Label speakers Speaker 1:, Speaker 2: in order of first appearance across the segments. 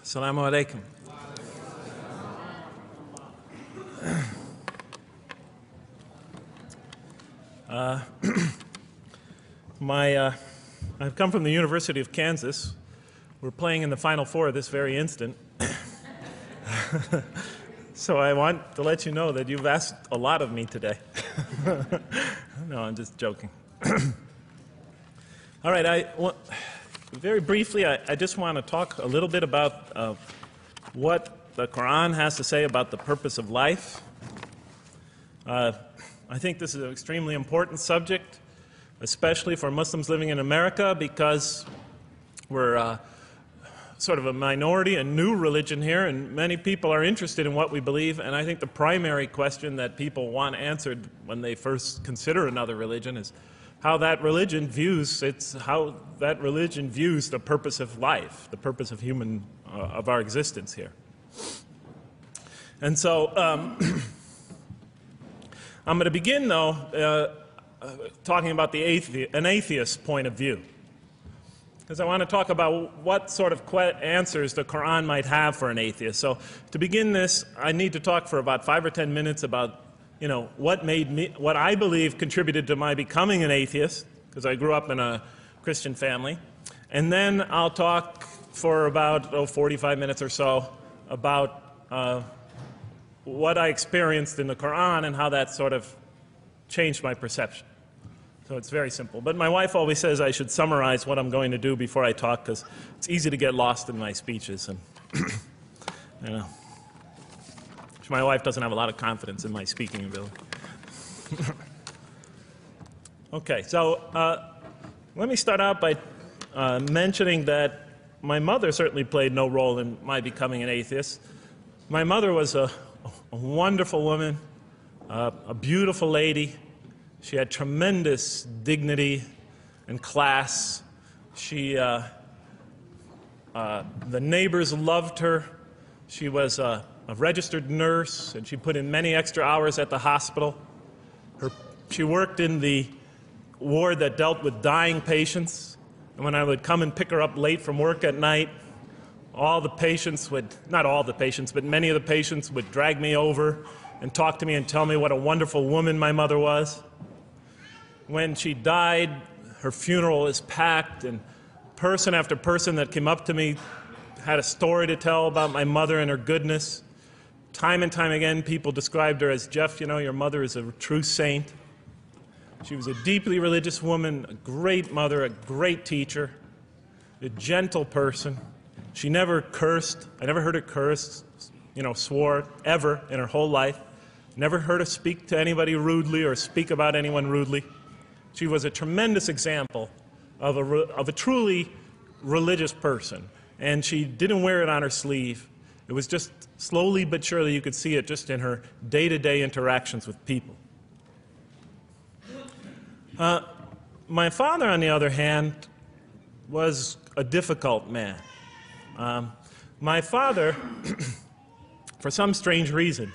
Speaker 1: Assalamu alaikum. I've come from the University of Kansas. We're playing in the Final Four this very instant. So I want to let you know that you've asked a lot of me today. No, I'm just joking. All right, very briefly, I just want to talk a little bit about what the Quran has to say about the purpose of life. I think this is an extremely important subject, especially for Muslims living in America, because we're sort of a minority, a new religion here, and many people are interested in what we believe. And I think the primary question that people want answered when they first consider another religion is how that religion views the purpose of life, the purpose of of our existence here. And so I'm going to begin, though, talking about an atheist point of view, because I want to talk about what sort of answers the Quran might have for an atheist. So to begin this, I need to talk for about 5 or 10 minutes about what I believe contributed to my becoming an atheist, because I grew up in a Christian family. And then I'll talk for about 45 minutes or so about what I experienced in the Quran and how that sort of changed my perception. So it's very simple. But my wife always says I should summarize what I'm going to do before I talk, because it's easy to get lost in my speeches. And my wife doesn't have a lot of confidence in my speaking ability. Okay, so let me start out by mentioning that my mother certainly played no role in my becoming an atheist. My mother was a wonderful woman, a beautiful lady. She had tremendous dignity and class. The neighbors loved her. She was a registered nurse, and she put in many extra hours at the hospital. She worked in the ward that dealt with dying patients. And when I would come and pick her up late from work at night, not all the patients, but many of the patients would drag me over and talk to me and tell me what a wonderful woman my mother was. When she died, her funeral was packed, and person after person that came up to me had a story to tell about my mother and her goodness. Time and time again, people described her as, "Jeff, your mother is a true saint." She was a deeply religious woman, a great mother, a great teacher, a gentle person. She never cursed. I never heard her curse, swore, ever in her whole life. Never heard her speak to anybody rudely or speak about anyone rudely. She was a tremendous example of a truly religious person. And she didn't wear it on her sleeve. It was just slowly but surely you could see it just in her day-to-day interactions with people. My father, on the other hand, was a difficult man. My father, for some strange reason,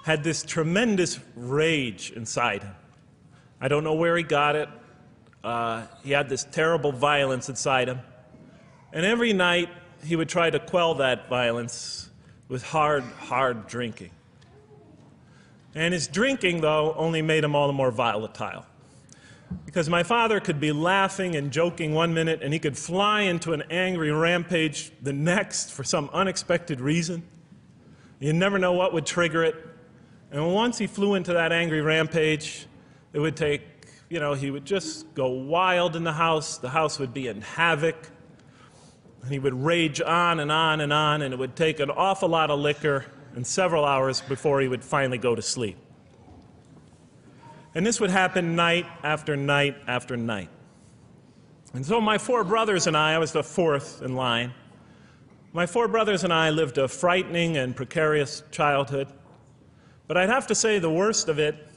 Speaker 1: had this tremendous rage inside him. I don't know where he got it. He had this terrible violence inside him. And every night, he would try to quell that violence with hard drinking. And his drinking, though, only made him all the more volatile. Because my father could be laughing and joking one minute, and he could fly into an angry rampage the next for some unexpected reason. You never know what would trigger it. And once he flew into that angry rampage, it would take, he would just go wild in the house. The house would be in havoc. And he would rage on and on and on, and it would take an awful lot of liquor and several hours before he would finally go to sleep. And this would happen night after night after night. And so my 4 brothers and I was the 4th in line. My 4 brothers and I lived a frightening and precarious childhood. But I'd have to say the worst of it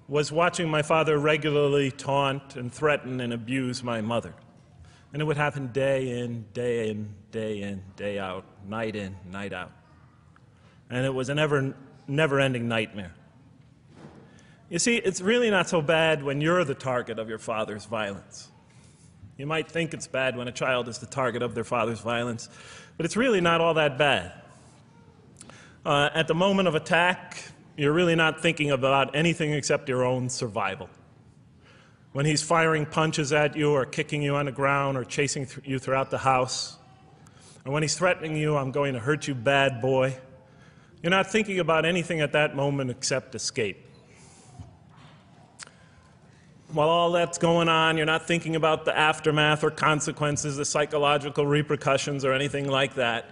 Speaker 1: was watching my father regularly taunt and threaten and abuse my mother. And it would happen day in, day in, day in, day out, night in, night out. And it was a never-ending nightmare. You see, it's really not so bad when you're the target of your father's violence. You might think it's bad when a child is the target of their father's violence, but it's really not all that bad. At the moment of attack, you're really not thinking about anything except your own survival. When he's firing punches at you or kicking you on the ground or chasing you throughout the house, or when he's threatening you, I'm going to hurt you, bad boy, you're not thinking about anything at that moment except escape. While all that's going on, you're not thinking about the aftermath or consequences, the psychological repercussions or anything like that.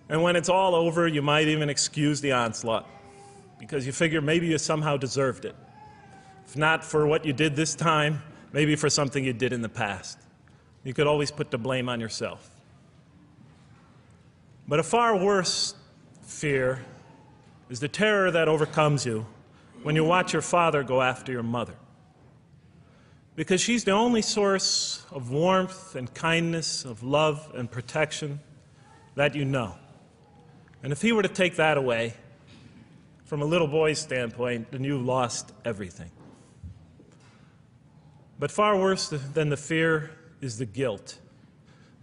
Speaker 1: And when it's all over, you might even excuse the onslaught because you figure maybe you somehow deserved it. If not for what you did this time, maybe for something you did in the past. You could always put the blame on yourself. But a far worse fear is the terror that overcomes you when you watch your father go after your mother. Because she's the only source of warmth and kindness, of love and protection that you know. And if he were to take that away, from a little boy's standpoint, then you've lost everything. But far worse than the fear is the guilt.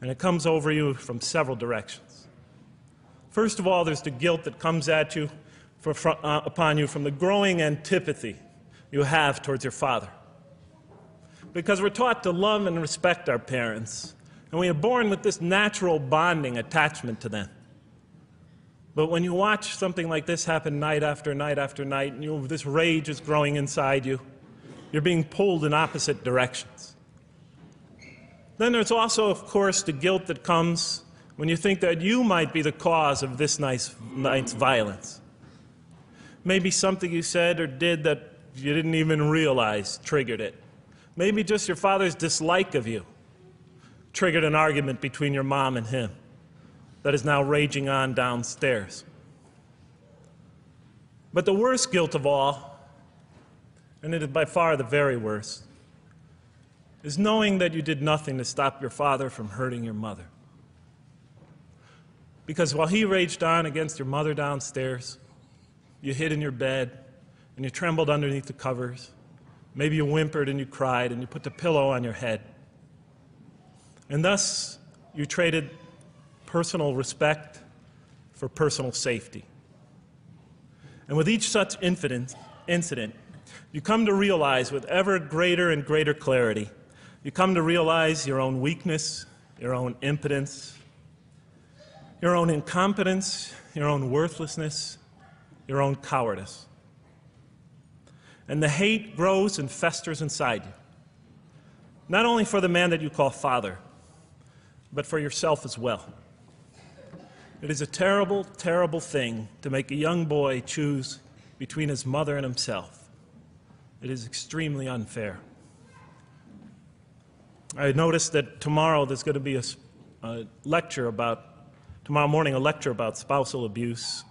Speaker 1: And it comes over you from several directions. First of all, there's the guilt that comes at you upon you from the growing antipathy you have towards your father. Because we're taught to love and respect our parents, and we are born with this natural bonding attachment to them. But when you watch something like this happen night after night after night, and this rage is growing inside you, you're being pulled in opposite directions. Then there's also, of course, the guilt that comes when you think that you might be the cause of this night's violence. Maybe something you said or did that you didn't even realize triggered it. Maybe just your father's dislike of you triggered an argument between your mom and him that is now raging on downstairs. But the worst guilt of all, and it is by far the very worst, is knowing that you did nothing to stop your father from hurting your mother. Because while he raged on against your mother downstairs, you hid in your bed and you trembled underneath the covers. Maybe you whimpered and you cried and you put the pillow on your head. And thus, you traded personal respect for personal safety. And with each such incident, you come to realize with ever greater and greater clarity, you come to realize your own weakness, your own impotence, your own incompetence, your own worthlessness, your own cowardice. And the hate grows and festers inside you, not only for the man that you call father, but for yourself as well. It is a terrible, terrible thing to make a young boy choose between his mother and himself. It is extremely unfair. I noticed that tomorrow there's going to be tomorrow morning a lecture about spousal abuse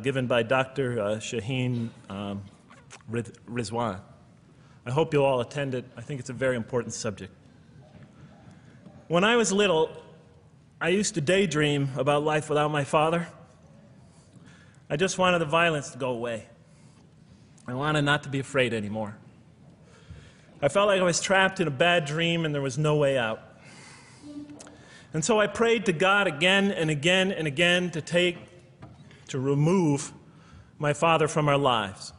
Speaker 1: given by Dr. Shaheen Rizwan. I hope you'll all attend it. I think it's a very important subject. When I was little, I used to daydream about life without my father. I just wanted the violence to go away. I wanted not to be afraid anymore. I felt like I was trapped in a bad dream and there was no way out. And so I prayed to God again and again and again to remove my father from our lives.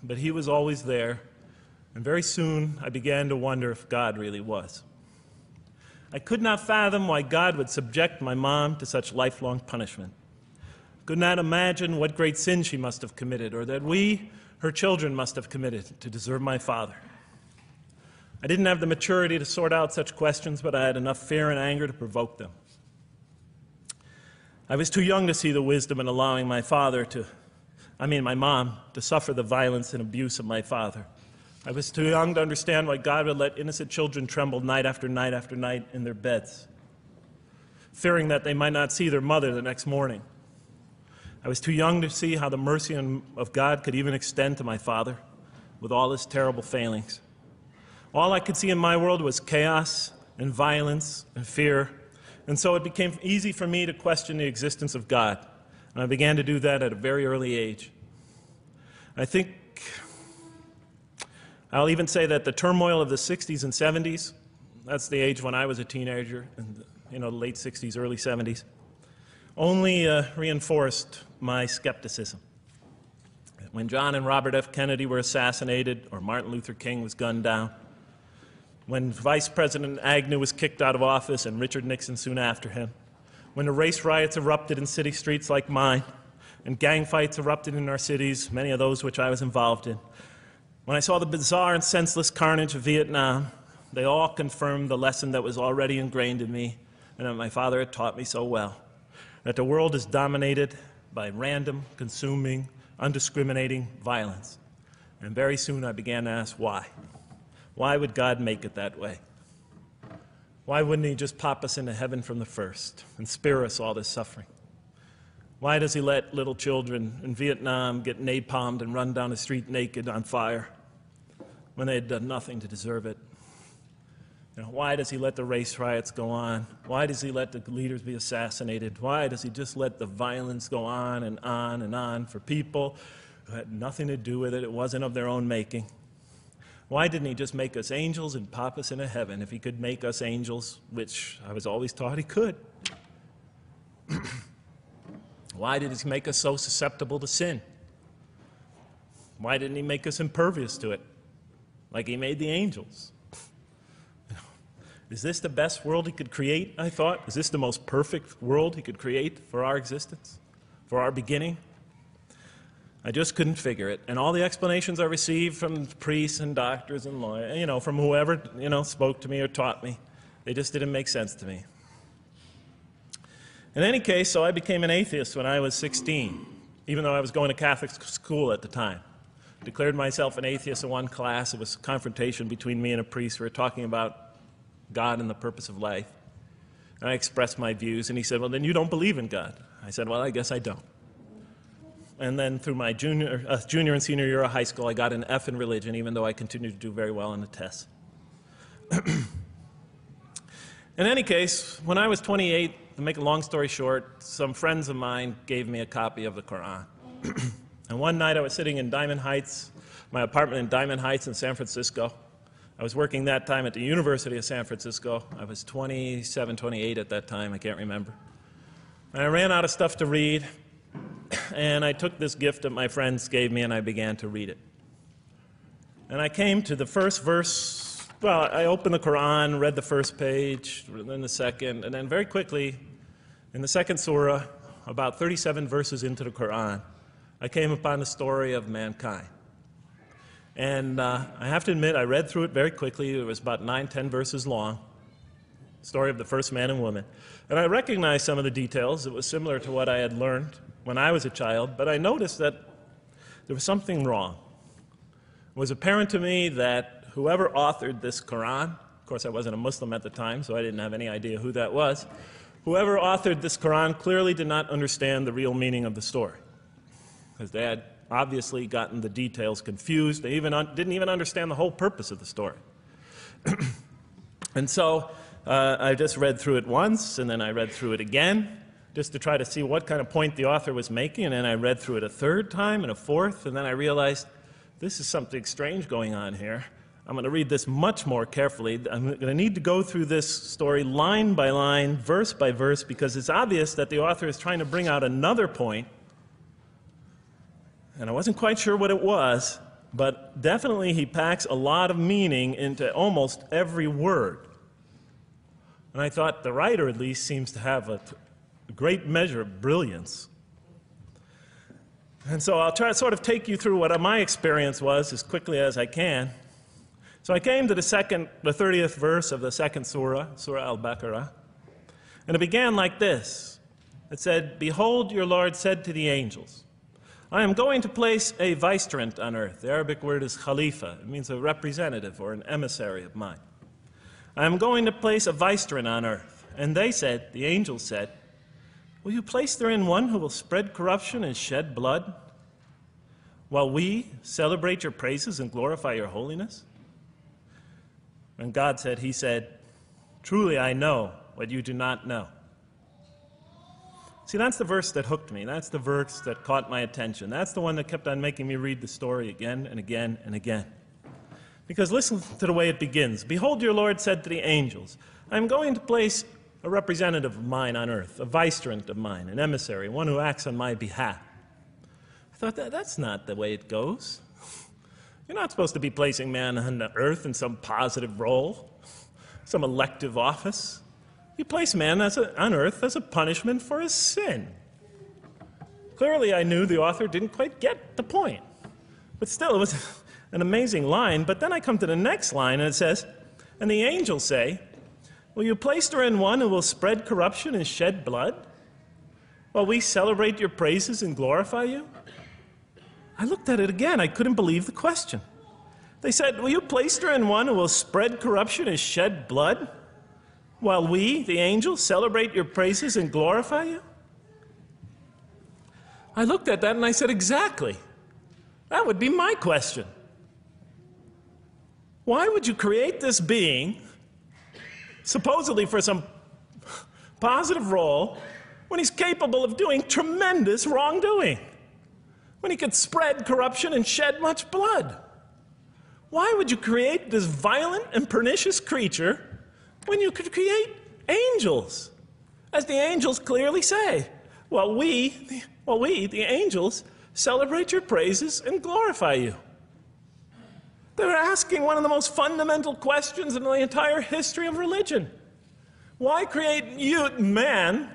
Speaker 1: But he was always there, and very soon I began to wonder if God really was. I could not fathom why God would subject my mom to such lifelong punishment. I could not imagine what great sin she must have committed, or that we, her children, must have committed to deserve my father. I didn't have the maturity to sort out such questions, but I had enough fear and anger to provoke them. I was too young to see the wisdom in allowing my mom to suffer the violence and abuse of my father. I was too young to understand why God would let innocent children tremble night after night after night in their beds, fearing that they might not see their mother the next morning. I was too young to see how the mercy of God could even extend to my father with all his terrible failings. All I could see in my world was chaos and violence and fear, and so it became easy for me to question the existence of God. And I began to do that at a very early age. I think I'll even say that the turmoil of the 60s and 70s That's the age when I was a teenager, in the late 60s, early 70s, only reinforced my skepticism. When John and Robert F. Kennedy were assassinated, or Martin Luther King was gunned down, when Vice President Agnew was kicked out of office and Richard Nixon soon after him, when the race riots erupted in city streets like mine, and gang fights erupted in our cities, many of those which I was involved in, when I saw the bizarre and senseless carnage of Vietnam, they all confirmed the lesson that was already ingrained in me and that my father had taught me so well, that the world is dominated by random, consuming, undiscriminating violence. And very soon I began to ask why. Why would God make it that way? Why wouldn't he just pop us into heaven from the first and spare us all this suffering? Why does he let little children in Vietnam get napalmed and run down the street naked on fire when they had done nothing to deserve it? Why does he let the race riots go on? Why does he let the leaders be assassinated? Why does he just let the violence go on and on and on for people who had nothing to do with it? It wasn't of their own making. Why didn't he just make us angels and pop us into heaven if he could make us angels, which I was always taught he could? Why did he make us so susceptible to sin? Why didn't he make us impervious to it, like he made the angels? Is this the best world he could create, I thought? Is this the most perfect world he could create for our existence, for our beginning? I just couldn't figure it. And all the explanations I received from priests and doctors and lawyers, from whoever, spoke to me or taught me, they just didn't make sense to me. In any case, so I became an atheist when I was 16, even though I was going to Catholic school at the time. Declared myself an atheist in one class. It was a confrontation between me and a priest. We were talking about God and the purpose of life. And I expressed my views, and he said, well, then you don't believe in God. I said, well, I guess I don't. And then through my junior and senior year of high school, I got an F in religion, even though I continued to do very well on the tests. In any case, when I was 28, to make a long story short, some friends of mine gave me a copy of the Kur'an. And one night I was sitting in Diamond Heights, my apartment in Diamond Heights in San Francisco. I was working that time at the University of San Francisco. I was 27, 28 at that time, I can't remember. And I ran out of stuff to read, and I took this gift that my friends gave me and I began to read it. And I came to the first verse. Well, I opened the Quran, read the first page, then the second, and then very quickly, in the second surah, about 37 verses into the Quran, I came upon the story of mankind. And I have to admit, I read through it very quickly. It was about 9, 10 verses long, story of the first man and woman. And I recognized some of the details. It was similar to what I had learned when I was a child, but I noticed that there was something wrong. It was apparent to me that whoever authored this Quran, of course I wasn't a Muslim at the time, so I didn't have any idea who that was, whoever authored this Quran clearly did not understand the real meaning of the story, because they had obviously gotten the details confused. They didn't even understand the whole purpose of the story. And so I just read through it once, and then I read through it again, just to try to see what kind of point the author was making, and then I read through it a third time and a fourth, and then I realized this is something strange going on here. I'm going to read this much more carefully. I'm going to need to go through this story line by line, verse by verse, because it's obvious that the author is trying to bring out another point. And I wasn't quite sure what it was, but definitely he packs a lot of meaning into almost every word. And I thought the writer at least seems to have a great measure of brilliance. And so I'll try to sort of take you through what my experience was as quickly as I can. So I came to the 30th verse of the second surah, Surah Al-Baqarah, and it began like this. It said, "Behold, your Lord said to the angels, I am going to place a vicegerent on earth." The Arabic word is khalifa. It means a representative or an emissary of mine. "I am going to place a vicegerent on earth." And they said, the angels said, "Will you place therein one who will spread corruption and shed blood, while we celebrate your praises and glorify your holiness?" And God said, he said, "Truly I know what you do not know." See, that's the verse that hooked me. That's the verse that caught my attention. That's the one that kept on making me read the story again and again and again. Because listen to the way it begins. Behold, your Lord said to the angels, I am going to place a representative of mine on earth, a vicegerent of mine, an emissary, one who acts on my behalf. I thought, that's not the way it goes. You're not supposed to be placing man on the earth in some positive role, some elective office. You place man on earth as a punishment for his sin. Clearly, I knew the author didn't quite get the point. But still, it was an amazing line. But then I come to the next line, and it says, and the angels say, will you place her in one who will spread corruption and shed blood, while we celebrate your praises and glorify you? I looked at it again. I couldn't believe the question. They said, will you place her in one who will spread corruption and shed blood, while we, the angels, celebrate your praises and glorify you? I looked at that and I said, exactly. That would be my question. Why would you create this being, supposedly for some positive role, when he's capable of doing tremendous wrongdoing? When he could spread corruption and shed much blood? Why would you create this violent and pernicious creature when you could create angels? As the angels clearly say, well, we, the angels, celebrate your praises and glorify you. They're asking one of the most fundamental questions in the entire history of religion. Why create you, man,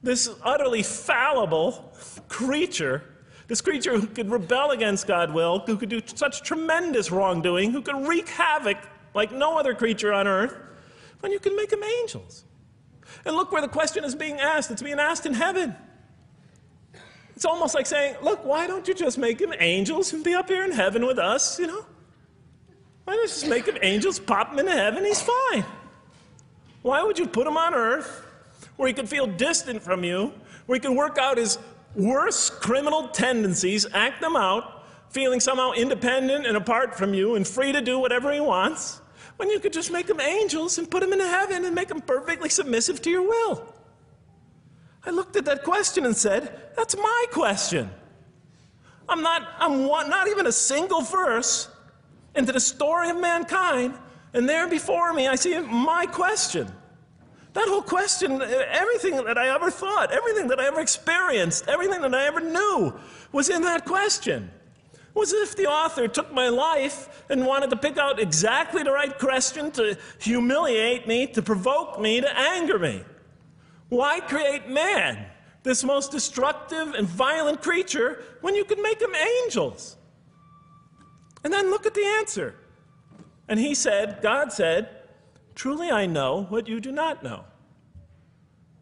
Speaker 1: this utterly fallible creature, this creature who could rebel against God's will, who could do such tremendous wrongdoing, who could wreak havoc like no other creature on earth, when you can make them angels? And look where the question is being asked. It's being asked in heaven. It's almost like saying, look, why don't you just make them angels and be up here in heaven with us, you know? Why don't you just make them angels, pop them into heaven, he's fine. Why would you put him on earth where he could feel distant from you, where he can work out his worst criminal tendencies, act them out, feeling somehow independent and apart from you and free to do whatever he wants, when you could just make them angels and put them into heaven and make them perfectly submissive to your will? I looked at that question and said, that's my question. I'm not even a single verse into the story of mankind, and there before me I see my question. That whole question, everything that I ever thought, everything that I ever experienced, everything that I ever knew was in that question. It was as if the author took my life and wanted to pick out exactly the right question to humiliate me, to provoke me, to anger me. Why create man, this most destructive and violent creature, when you could make them angels? And then look at the answer. And he said, God said, truly I know what you do not know.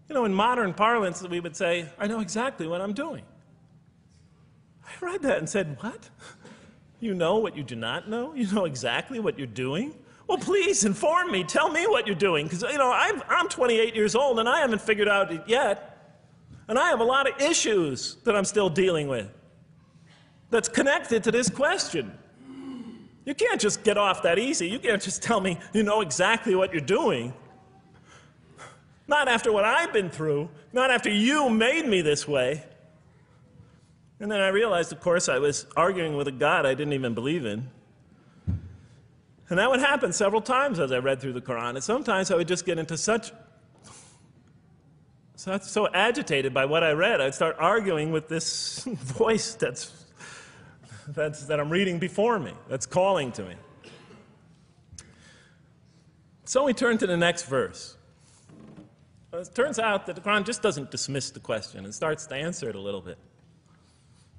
Speaker 1: You know, in modern parlance, we would say, I know exactly what I'm doing. I read that and said, what? You know what you do not know? You know exactly what you're doing? Well, please inform me. Tell me what you're doing. Because, you know, I'm 28 years old and I haven't figured out it yet. And I have a lot of issues that I'm still dealing with that's connected to this question. You can't just get off that easy. You can't just tell me you know exactly what you're doing. Not after what I've been through. Not after you made me this way. And then I realized, of course, I was arguing with a God I didn't even believe in. And that would happen several times as I read through the Quran. And sometimes I would just get into so agitated by what I read, I'd start arguing with this voice that I'm reading before me, that's calling to me. So we turn to the next verse. Well, it turns out that the Quran just doesn't dismiss the question. It starts to answer it a little bit.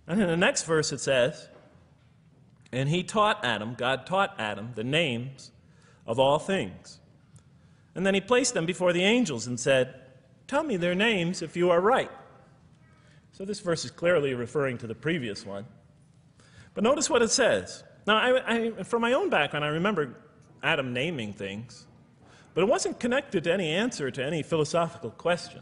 Speaker 1: And in the next verse it says, and he taught Adam, God taught Adam, the names of all things. And then he placed them before the angels and said, tell me their names if you are right. So this verse is clearly referring to the previous one. But notice what it says. Now, from my own background, I remember Adam naming things, but it wasn't connected to any answer to any philosophical question.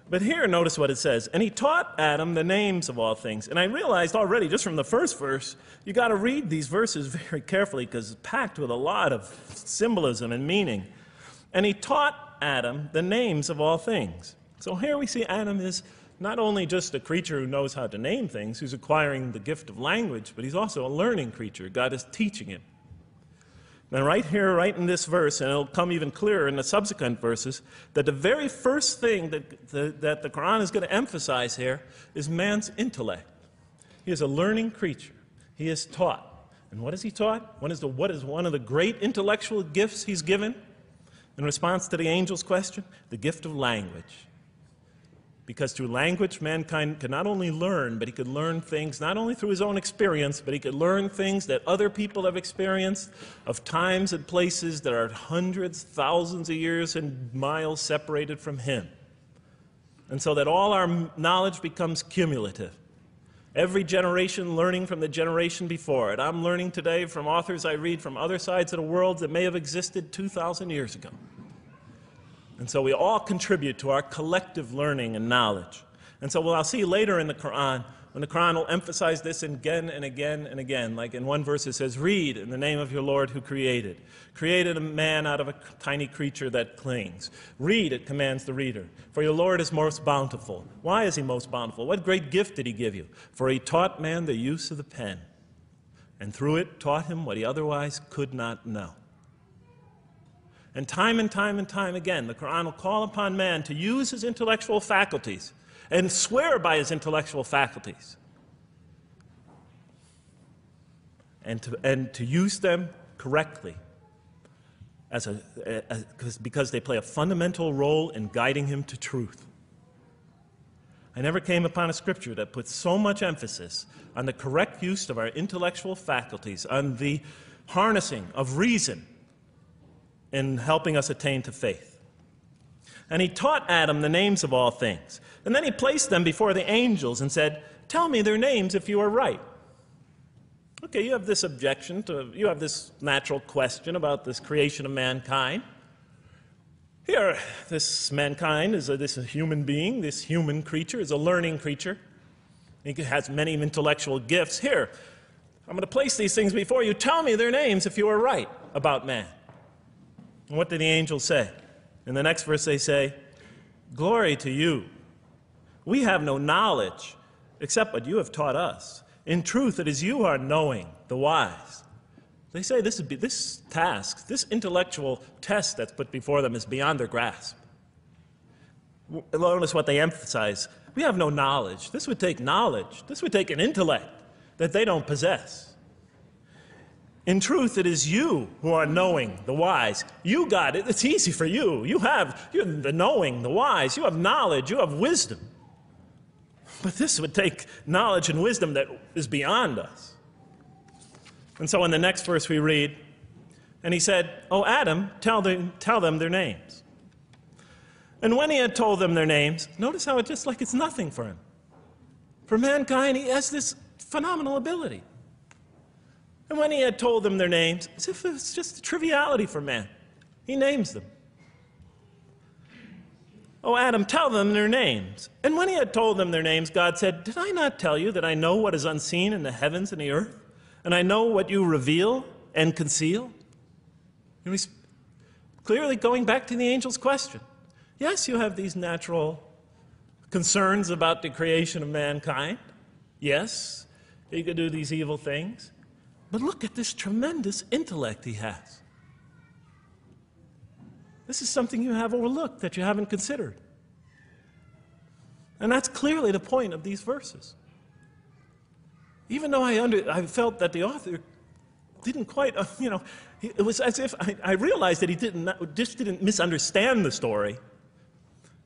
Speaker 1: But here, notice what it says. And he taught Adam the names of all things. And I realized already, just from the first verse, you got to read these verses very carefully because it's packed with a lot of symbolism and meaning. And he taught Adam the names of all things. So here we see Adam is not only just a creature who knows how to name things, who's acquiring the gift of language, but he's also a learning creature. God is teaching him. And right here, right in this verse, and it'll come even clearer in the subsequent verses, that the very first thing that the Quran is going to emphasize here is man's intellect. He is a learning creature. He is taught. And what is he taught? What is one of the great intellectual gifts he's given in response to the angel's question? The gift of language. Because through language, mankind can not only learn, but he could learn things not only through his own experience, but he could learn things that other people have experienced of times and places that are hundreds, thousands of years and miles separated from him. And so that all our knowledge becomes cumulative. Every generation learning from the generation before it. I'm learning today from authors I read from other sides of the world that may have existed 2,000 years ago. And so we all contribute to our collective learning and knowledge. And so I'll see later in the Quran, when the Quran will emphasize this again and again and again. Like in one verse it says, read in the name of your Lord who created. Created a man out of a tiny creature that clings. Read, it commands the reader. For your Lord is most bountiful. Why is he most bountiful? What great gift did he give you? For he taught man the use of the pen. And through it taught him what he otherwise could not know. And time again, the Quran will call upon man to use his intellectual faculties and swear by his intellectual faculties and to use them correctly because they play a fundamental role in guiding him to truth. I never came upon a scripture that puts so much emphasis on the correct use of our intellectual faculties, on the harnessing of reason in helping us attain to faith. And he taught Adam the names of all things. And then he placed them before the angels and said, tell me their names if you are right. Okay, you have this objection you have this natural question about this creation of mankind. Here, this mankind is this human being, this human creature is a learning creature. He has many intellectual gifts. Here, I'm going to place these things before you. Tell me their names if you are right about man. And what did the angels say? In the next verse they say, glory to you. We have no knowledge except what you have taught us. In truth, it is you who are knowing, the wise. They say this task, this intellectual test that's put before them is beyond their grasp. Notice what they emphasize. We have no knowledge. This would take knowledge. This would take an intellect that they don't possess. In truth, it is you who are knowing, the wise. You got it. It's easy for you. You're the knowing, the wise. You have knowledge. You have wisdom. But this would take knowledge and wisdom that is beyond us. And so in the next verse we read, and he said, "O Adam, tell them their names." And when he had told them their names, notice how it's just like it's nothing for him. For mankind, he has this phenomenal ability. And when he had told them their names, as if it's just a triviality for man, he names them. "O Adam, tell them their names." And when he had told them their names, God said, "Did I not tell you that I know what is unseen in the heavens and the earth? And I know what you reveal and conceal?" And he's clearly going back to the angel's question. Yes, you have these natural concerns about the creation of mankind. Yes, he could do these evil things. But look at this tremendous intellect he has. This is something you have overlooked, that you haven't considered. And that's clearly the point of these verses. Even though I felt that the author didn't quite, it was as if I realized that he didn't misunderstand the story.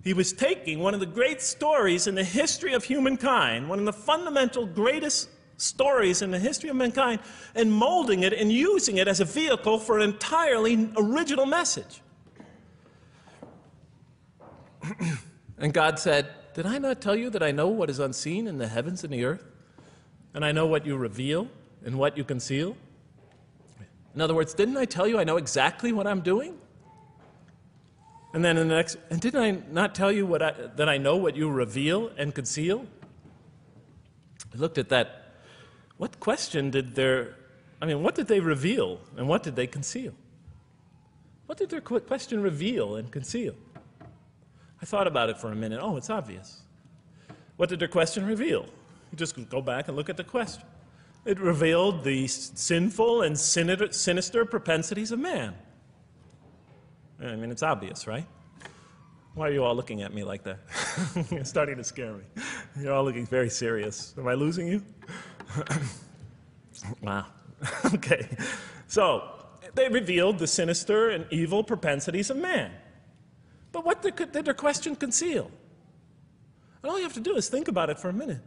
Speaker 1: He was taking one of the great stories in the history of humankind, one of the fundamental greatest stories in the history of mankind, and molding it and using it as a vehicle for an entirely original message. And God said, "Did I not tell you that I know what is unseen in the heavens and the earth? And I know what you reveal and what you conceal?" In other words, didn't I tell you I know exactly what I'm doing? And then in the next, and didn't I not tell you that I know what you reveal and conceal? I looked at that. What question what did they reveal and what did they conceal? What did their question reveal and conceal? I thought about it for a minute. Oh, it's obvious. What did their question reveal? You just go back and look at the question. It revealed the sinful and sinister propensities of man. I mean, it's obvious, right? Why are you all looking at me like that? You're starting to scare me. You're all looking very serious. Am I losing you? Wow. Okay. So, they revealed the sinister and evil propensities of man. But what did their question conceal? And all you have to do is think about it for a minute.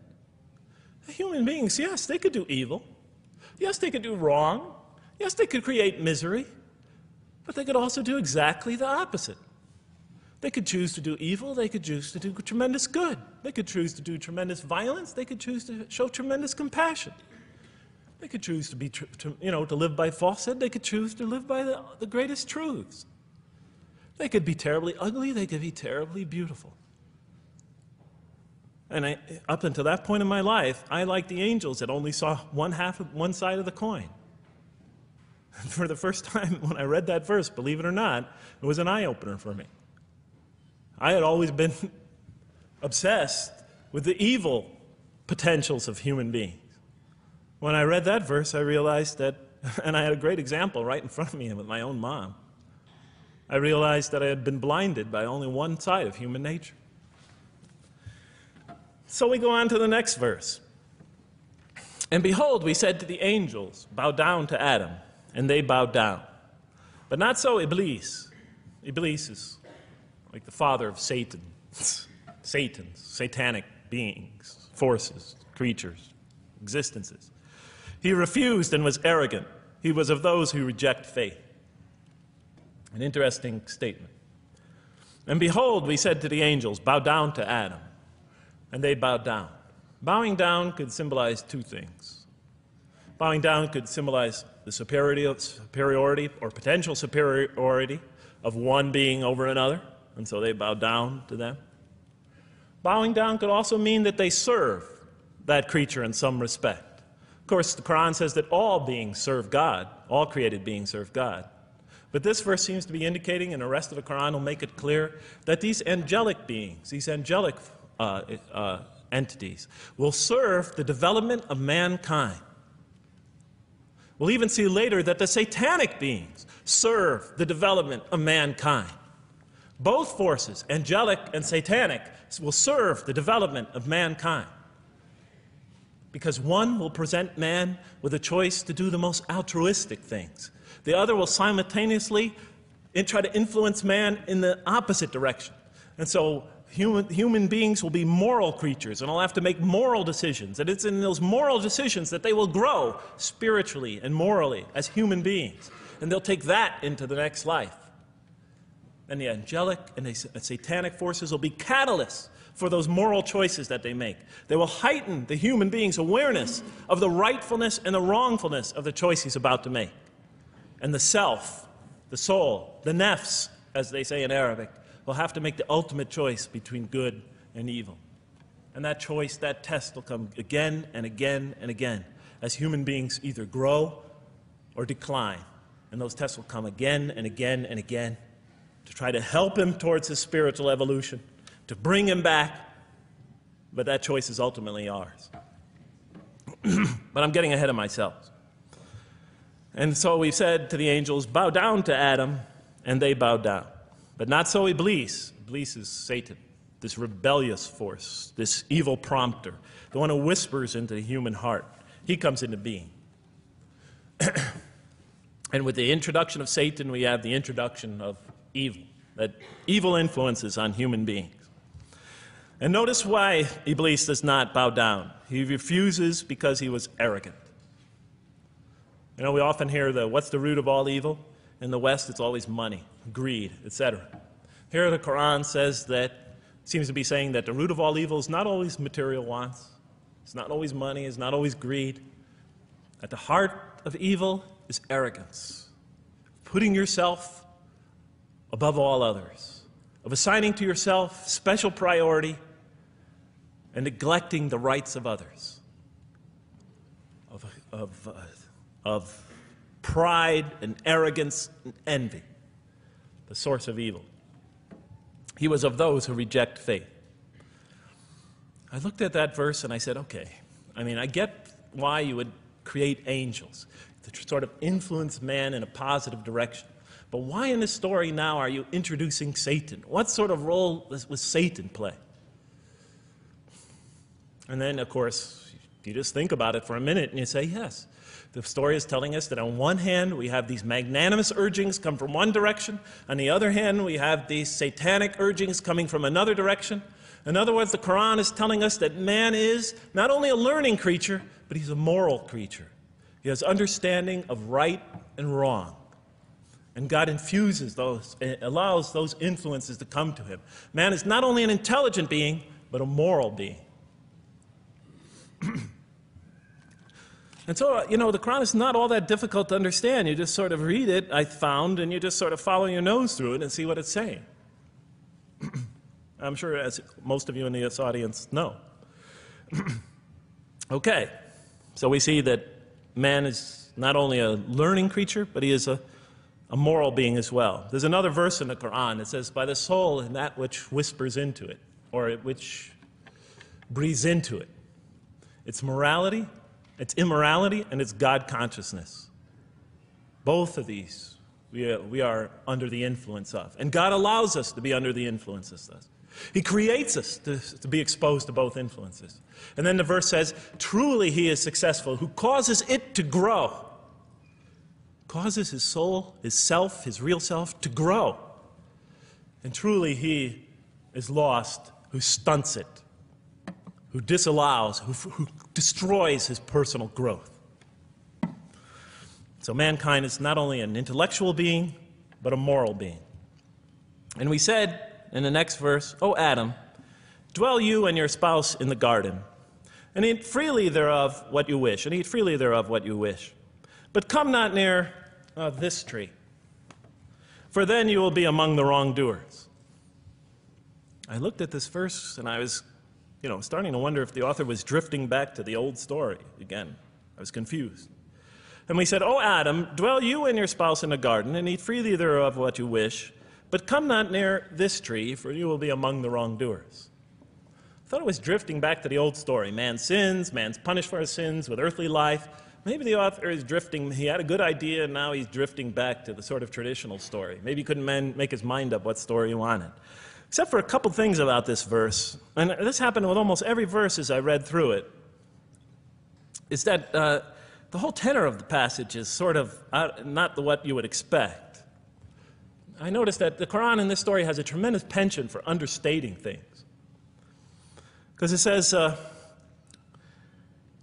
Speaker 1: Human beings, yes, they could do evil. Yes, they could do wrong. Yes, they could create misery. But they could also do exactly the opposite. They could choose to do evil. They could choose to do tremendous good. They could choose to do tremendous violence. They could choose to show tremendous compassion. They could choose to be, to live by falsehood. They could choose to live by the greatest truths. They could be terribly ugly. They could be terribly beautiful. And up until that point in my life, I, like the angels, that only saw one side of the coin. And for the first time when I read that verse, believe it or not, it was an eye-opener for me. I had always been obsessed with the evil potentials of human beings. When I read that verse, I realized that, and I had a great example right in front of me with my own mom, I realized that I had been blinded by only one side of human nature. So we go on to the next verse. And behold, we said to the angels, bow down to Adam, and they bowed down. But not so Iblis. Iblis is like the father of Satan. Satans, satanic beings, forces, creatures, existences. He refused and was arrogant. He was of those who reject faith. An interesting statement. And behold, we said to the angels, bow down to Adam. And they bowed down. Bowing down could symbolize two things. Bowing down could symbolize the superiority or potential superiority of one being over another, and so they bowed down to them. Bowing down could also mean that they serve that creature in some respect. Of course, the Quran says that all beings serve God, all created beings serve God. But this verse seems to be indicating, and the rest of the Quran will make it clear, that these angelic beings, these angelic entities, will serve the development of mankind. We'll even see later that the satanic beings serve the development of mankind. Both forces, angelic and satanic, will serve the development of mankind. Because one will present man with a choice to do the most altruistic things. The other will simultaneously try to influence man in the opposite direction. And so human beings will be moral creatures, and will have to make moral decisions. And it's in those moral decisions that they will grow spiritually and morally as human beings. And they'll take that into the next life. And the angelic and the satanic forces will be catalysts for those moral choices that they make. They will heighten the human being's awareness of the rightfulness and the wrongfulness of the choice he's about to make. And the self, the soul, the nafs, as they say in Arabic, will have to make the ultimate choice between good and evil. And that choice, that test will come again and again and again as human beings either grow or decline. And those tests will come again and again and again to try to help him towards his spiritual evolution, to bring him back, but that choice is ultimately ours. But I'm getting ahead of myself. And so we said to the angels, bow down to Adam, and they bowed down. But not so Iblis. Iblis is Satan, this rebellious force, this evil prompter, the one who whispers into the human heart. He comes into being. And with the introduction of Satan, we have the introduction of evil, that evil influences on human beings. And notice why Iblis does not bow down. He refuses because he was arrogant. You know, we often hear what's the root of all evil? In the West, it's always money, greed, etc. Here the Quran says that, seems to be saying that the root of all evil is not always material wants. It's not always money, it's not always greed. At the heart of evil is arrogance. Putting yourself above all others. Of assigning to yourself special priority and neglecting the rights of others. Of pride and arrogance and envy, the source of evil. He was of those who reject faith. I looked at that verse and I said, okay, I mean, I get why you would create angels, to sort of influence man in a positive direction. But why in this story now are you introducing Satan? What sort of role was Satan play? And then, of course, you just think about it for a minute and you say, yes. The story is telling us that on one hand, we have these magnanimous urgings come from one direction. On the other hand, we have these satanic urgings coming from another direction. In other words, the Quran is telling us that man is not only a learning creature, but he's a moral creature. He has understanding of right and wrong. And God infuses those, allows those influences to come to him. Man is not only an intelligent being, but a moral being. And so, the Quran is not all that difficult to understand. You just sort of read it, I found, and you just sort of follow your nose through it and see what it's saying. I'm sure, as most of you in this audience know. Okay, so we see that man is not only a learning creature, but he is a moral being as well. There's another verse in the Quran that says, by the soul and that which whispers into it, or which breathes into it. It's morality, it's immorality, and it's God consciousness. Both of these we are under the influence of. And God allows us to be under the influences of. He creates us to be exposed to both influences. And then the verse says, truly he is successful, who causes it to grow. Causes his soul, his self, his real self to grow. And truly he is lost, who stunts it, who disallows, who destroys his personal growth. So mankind is not only an intellectual being, but a moral being. And we said in the next verse, O Adam, dwell you and your spouse in the garden, and eat freely thereof what you wish, and eat freely thereof what you wish. But come not near this tree, for then you will be among the wrongdoers. I looked at this verse and I was starting to wonder if the author was drifting back to the old story again. I was confused. And we said, O Adam, dwell you and your spouse in the garden, and eat freely thereof what you wish, but come not near this tree, for you will be among the wrongdoers. I thought it was drifting back to the old story. Man sins, man's punished for his sins with earthly life. Maybe the author is drifting, he had a good idea, and now he's drifting back to the sort of traditional story. Maybe he couldn't make his mind up what story he wanted. Except for a couple things about this verse, and this happened with almost every verse as I read through it, is that the whole tenor of the passage is sort of not what you would expect. I noticed that the Quran in this story has a tremendous penchant for understating things. Because it says,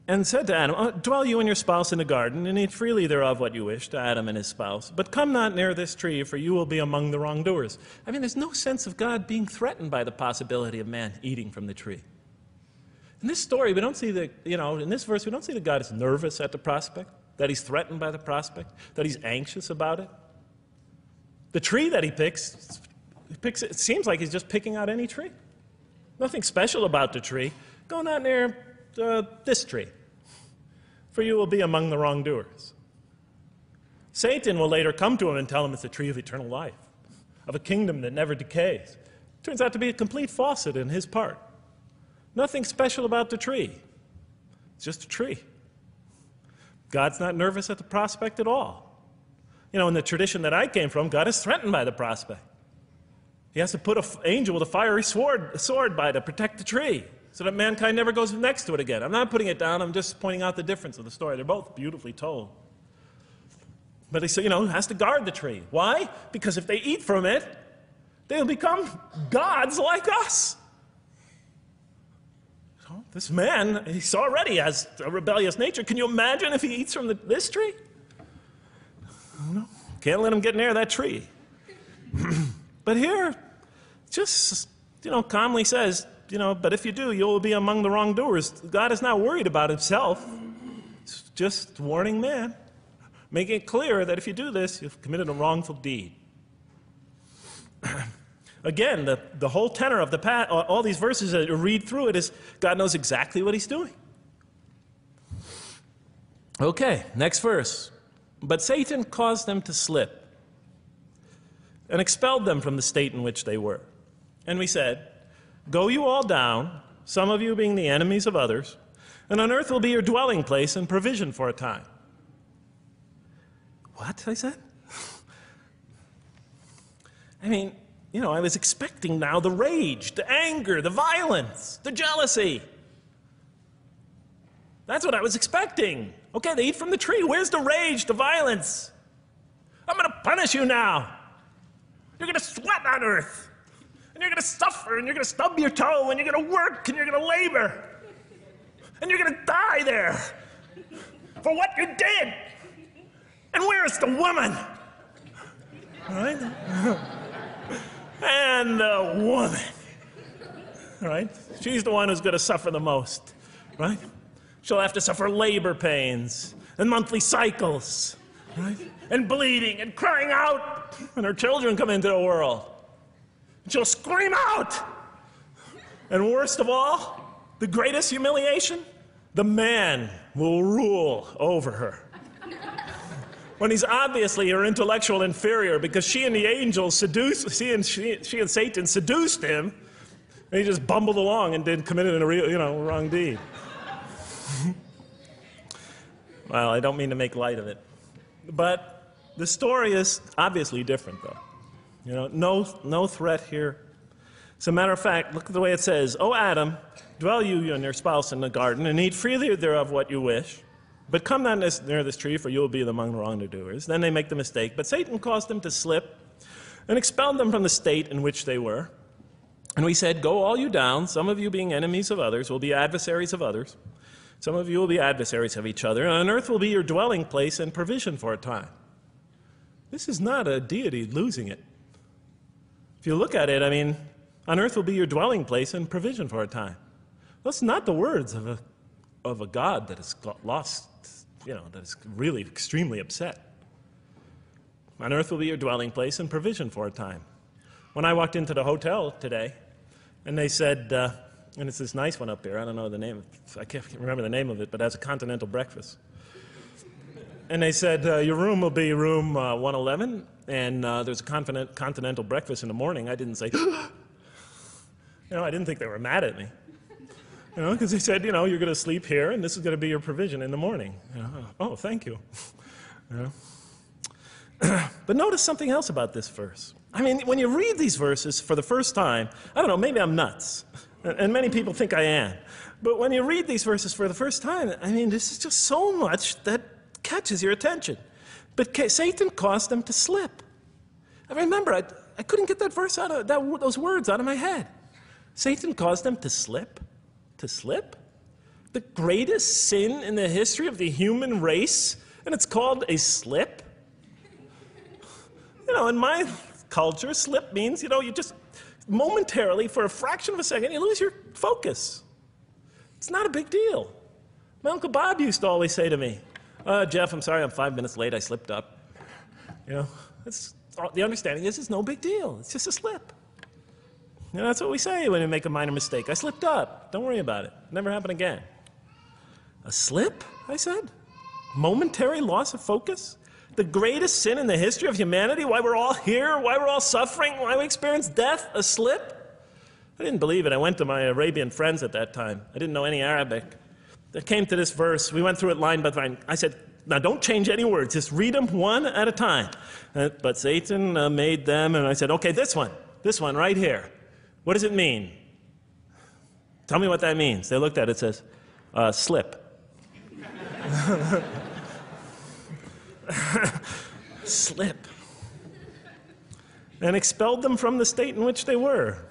Speaker 1: and said to Adam, dwell you and your spouse in the garden, and eat freely thereof what you wish, to Adam and his spouse. But come not near this tree, for you will be among the wrongdoers. I mean, there's no sense of God being threatened by the possibility of man eating from the tree. In this story, we don't see in this verse, we don't see that God is nervous at the prospect, that he's threatened by the prospect, that he's anxious about it. The tree that he picks, it seems like he's just picking out any tree. Nothing special about the tree. Go not near this tree, for you will be among the wrongdoers. Satan will later come to him and tell him it's a tree of eternal life, of a kingdom that never decays. Turns out to be a complete falsehood in his part. Nothing special about the tree. It's just a tree. God's not nervous at the prospect at all. In the tradition that I came from, God is threatened by the prospect. He has to put an angel with a fiery sword by to protect the tree, so that mankind never goes next to it again. I'm not putting it down, I'm just pointing out the difference of the story. They're both beautifully told. But he has to guard the tree. Why? Because if they eat from it, they'll become gods like us. So this man, he already has a rebellious nature. Can you imagine if he eats from this tree? No, can't let him get near that tree. But here, just, calmly says, but if you do, you will be among the wrongdoers. God is not worried about himself. It's just warning man, making it clear that if you do this, you've committed a wrongful deed. Again, the whole tenor of all these verses that you read through it is God knows exactly what he's doing. Okay, next verse. But Satan caused them to slip and expelled them from the state in which they were. And we said, go you all down, some of you being the enemies of others, And on earth will be your dwelling place and provision for a time. What? I said. I mean, you know, I was expecting now the rage, the anger, the violence, the jealousy. That's what I was expecting. Okay, they eat from the tree. Where's the rage, the violence? I'm going to punish you now. You're going to sweat on earth. And you're going to suffer, and you're going to stub your toe, and you're going to work, and you're going to labor. And you're going to die there for what you did. And where's the woman? All right? And the woman, right? She's the one who's going to suffer the most, right? She'll have to suffer labor pains and monthly cycles, right? And bleeding and crying out when her children come into the world. And she'll scream out. And worst of all, the greatest humiliation, the man will rule over her. When he's obviously her intellectual inferior, because she and the angels she and Satan seduced him, and he just bumbled along and committed a wrong deed. Well, I don't mean to make light of it, but the story is obviously different, though. You know, no threat here. As a matter of fact, look at the way it says, "O Adam, dwell you and your spouse in the garden, and eat freely thereof what you wish. But come not near this tree, for you will be among the wrongdoers." Then they make the mistake. But Satan caused them to slip and expelled them from the state in which they were. And we said, "Go all you down, some of you being enemies of others, will be adversaries of others. Some of you will be adversaries of each other, and on earth will be your dwelling place and provision for a time." This is not a deity losing it. If you look at it, I mean, on earth will be your dwelling place and provision for a time. That's not the words of a God that is lost, that is really extremely upset. On earth will be your dwelling place and provision for a time. When I walked into the hotel today, and they said, and it's this nice one up here, I don't know the name, I can't remember the name of it, but it has a continental breakfast. And they said, your room will be room 111, and there's a continental breakfast in the morning. I didn't say, I didn't think they were mad at me. Because they said, you're going to sleep here, and this is going to be your provision in the morning. Oh, thank you. But notice something else about this verse. I mean, when you read these verses for the first time, I don't know, maybe I'm nuts, and many people think I am. But when you read these verses for the first time, I mean, this is just so much that catches your attention. But Satan caused them to slip. I remember, I couldn't get that verse out of those words out of my head. Satan caused them to slip. To slip? The greatest sin in the history of the human race, and it's called a slip? In my culture, slip means, you just momentarily, for a fraction of a second, you lose your focus. It's not a big deal. My Uncle Bob used to always say to me, Jeff, I'm sorry I'm 5 minutes late, I slipped up. The understanding is it's no big deal. It's just a slip. That's what we say when we make a minor mistake. I slipped up. Don't worry about it. Never happen again. A slip, I said? Momentary loss of focus? The greatest sin in the history of humanity? Why we're all here? Why we're all suffering? Why we experience death? A slip? I didn't believe it. I went to my Arabian friends at that time. I didn't know any Arabic. They came to this verse. We went through it line by line. I said, now don't change any words. Just read them one at a time. But Satan made them, and I said, okay, this one right here. What does it mean? Tell me what that means. They looked at it. It says, slip. Slip. And expelled them from the state in which they were.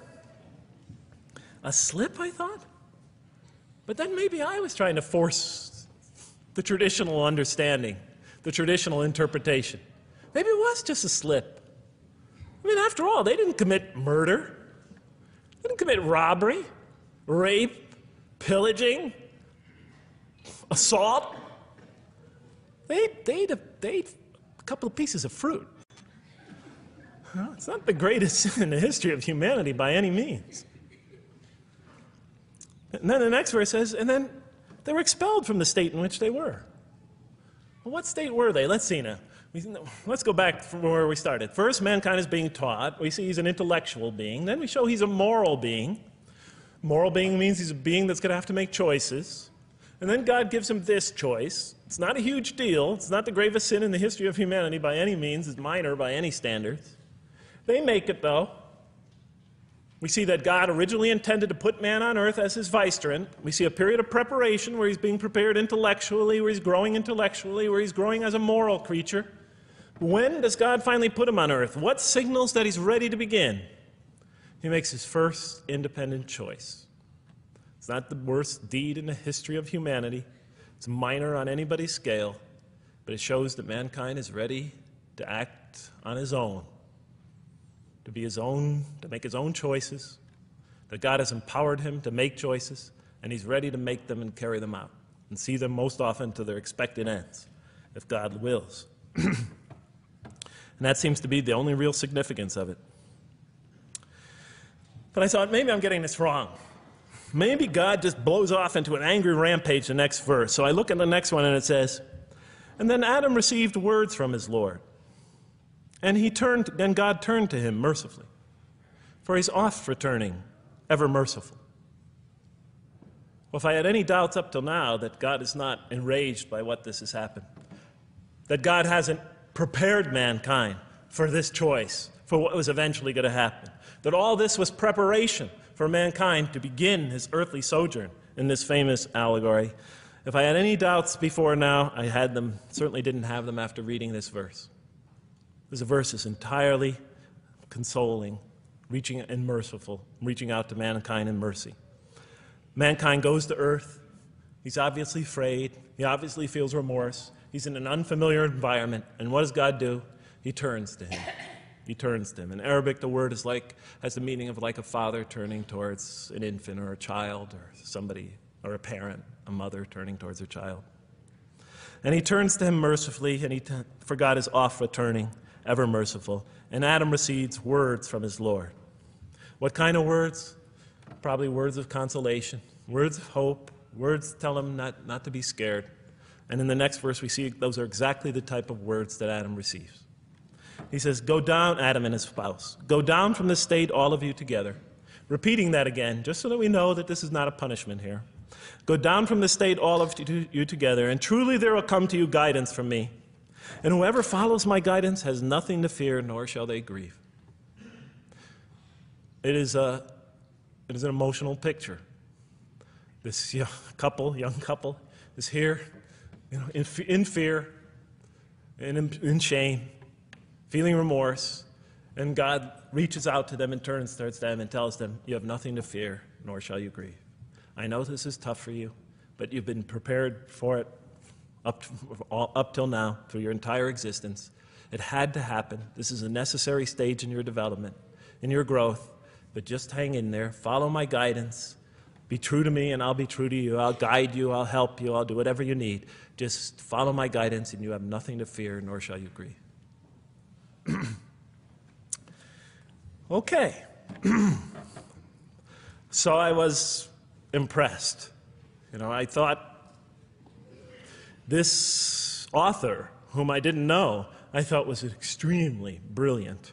Speaker 1: A slip, I thought? But then maybe I was trying to force the traditional understanding, the traditional interpretation. Maybe it was just a slip. I mean, after all, they didn't commit murder. They didn't commit robbery, rape, pillaging, assault. They ate a couple of pieces of fruit. It's not the greatest sin in the history of humanity by any means. And then the next verse says, and then they were expelled from the state in which they were. Well, what state were they? Let's see now. Let's go back from where we started. First, mankind is being taught. We see he's an intellectual being. Then we show he's a moral being. Moral being means he's a being that's going to have to make choices. And then God gives him this choice. It's not a huge deal. It's not the gravest sin in the history of humanity by any means. It's minor by any standards. They make it, though. We see that God originally intended to put man on earth as his vicegerent. We see a period of preparation where he's being prepared intellectually, where he's growing intellectually, where he's growing as a moral creature. When does God finally put him on earth? What signals that he's ready to begin? He makes his first independent choice. It's not the worst deed in the history of humanity. It's minor on anybody's scale, but it shows that mankind is ready to act on his own, to be his own, to make his own choices, that God has empowered him to make choices, and he's ready to make them and carry them out, and see them most often to their expected ends, if God wills. And that seems to be the only real significance of it. But I thought, maybe I'm getting this wrong. Maybe God just blows off into an angry rampage the next verse. So I look at the next one and it says, and then Adam received words from his Lord. And God turned to him mercifully. For he's oft returning, ever merciful. Well, if I had any doubts up till now that God is not enraged by what this has happened, that God hasn't prepared mankind for this choice, for what was eventually going to happen, that all this was preparation for mankind to begin his earthly sojourn in this famous allegory. If I had any doubts before now, I had them, certainly didn't have them after reading this verse. This verse is entirely consoling, reaching and merciful, reaching out to mankind in mercy. Mankind goes to earth. He's obviously afraid. He obviously feels remorse. He's in an unfamiliar environment. And what does God do? He turns to him. He turns to him. In Arabic, the word has the meaning of like a father turning towards an infant or a child or somebody, or a parent, a mother turning towards her child. And he turns to him mercifully, and for God is oft returning, ever merciful. And Adam receives words from his Lord. What kind of words? Probably words of consolation, words of hope, words tell him not to be scared. And in the next verse, we see those are exactly the type of words that Adam receives. He says, go down, Adam and his spouse. Go down from the state, all of you together. Repeating that again, just so that we know that this is not a punishment here. Go down from the state, all of you together, and truly there will come to you guidance from me. And whoever follows my guidance has nothing to fear, nor shall they grieve. It is an emotional picture. This young couple is here, in fear, in shame, feeling remorse, and God reaches out to them and turns towards them and tells them, you have nothing to fear, nor shall you grieve. I know this is tough for you, but you've been prepared for it up till now, through your entire existence. It had to happen. This is a necessary stage in your development, in your growth, but just hang in there, follow my guidance, be true to me and I'll be true to you, I'll guide you, I'll help you, I'll do whatever you need. Just follow my guidance and you have nothing to fear, nor shall you grieve. Okay. So I was impressed. I thought this author, whom I didn't know, I thought was extremely brilliant.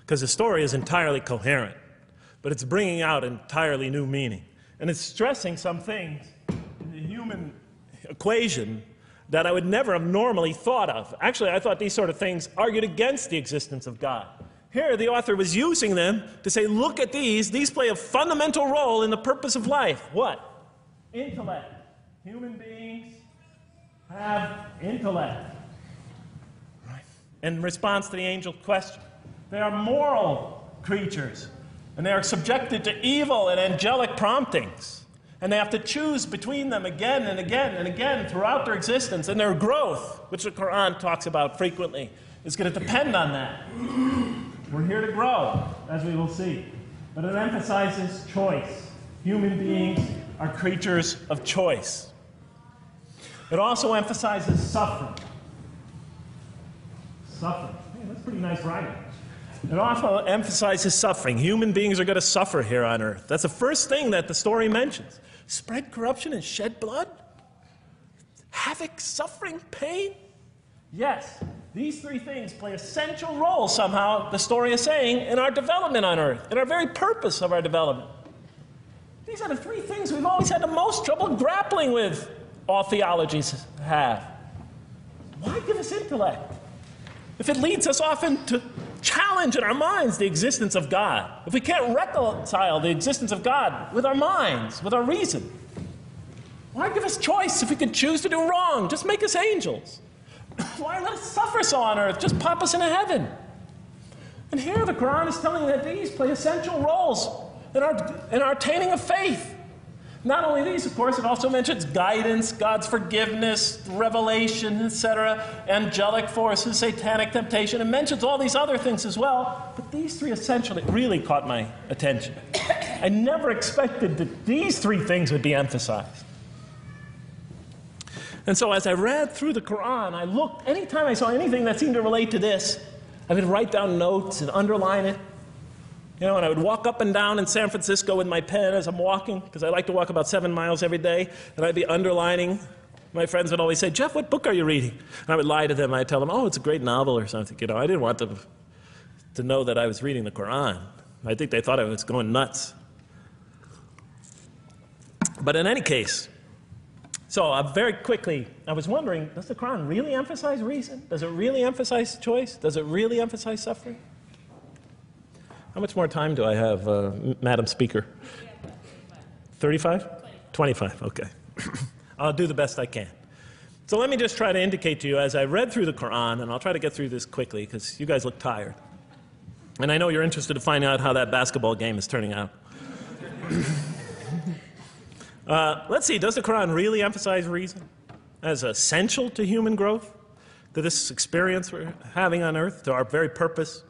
Speaker 1: Because the story is entirely coherent, but it's bringing out entirely new meaning. And it's stressing some things in the human equation that I would never have normally thought of. Actually, I thought these sort of things argued against the existence of God. Here, the author was using them to say, look at these. These play a fundamental role in the purpose of life. What? Intellect. Human beings have intellect. Right. In response to the angel's question, they are moral creatures, and they are subjected to evil and angelic promptings. And they have to choose between them again and again and again throughout their existence. And their growth, which the Quran talks about frequently, is going to depend on that. We're here to grow, as we will see. But it emphasizes choice. Human beings are creatures of choice. It also emphasizes suffering. Suffering. Hey, that's pretty nice writing. It also emphasizes suffering. Human beings are going to suffer here on earth. That's the first thing that the story mentions. Spread corruption and shed blood? Havoc, suffering, pain? Yes, these three things play a central role somehow, the story is saying, in our development on earth, in our very purpose of our development. These are the three things we've always had the most trouble grappling with, all theologies have. Why give us intellect if it leads us often to challenge in our minds the existence of God? If we can't reconcile the existence of God with our minds, with our reason, why give us choice if we could choose to do wrong? Just make us angels. Why let us suffer so on earth? Just pop us into heaven. And here the Quran is telling that these play essential roles in our attaining of faith. Not only these, of course, it also mentions guidance, God's forgiveness, revelation, etc., angelic forces, satanic temptation. It mentions all these other things as well, but these three essentially really caught my attention. I never expected that these three things would be emphasized. And so as I read through the Quran, I looked, anytime I saw anything that seemed to relate to this, I would write down notes and underline it. You know, and I would walk up and down in San Francisco with my pen as I'm walking, because I like to walk about 7 miles every day, and I'd be underlining. My friends would always say, "Jeff, what book are you reading?" And I would lie to them. I'd tell them, "Oh, it's a great novel or something." You know, I didn't want them to know that I was reading the Quran. I think they thought I was going nuts. But in any case, so very quickly, I was wondering, does the Quran really emphasize reason? Does it really emphasize choice? Does it really emphasize suffering? How much more time do I have, Madam Speaker? 35? 25, okay. I'll do the best I can. So let me just try to indicate to you, as I read through the Quran, and I'll try to get through this quickly, because you guys look tired. And I know you're interested to find out how that basketball game is turning out. Let's see, does the Quran really emphasize reason as essential to human growth, to this experience we're having on earth, to our very purpose?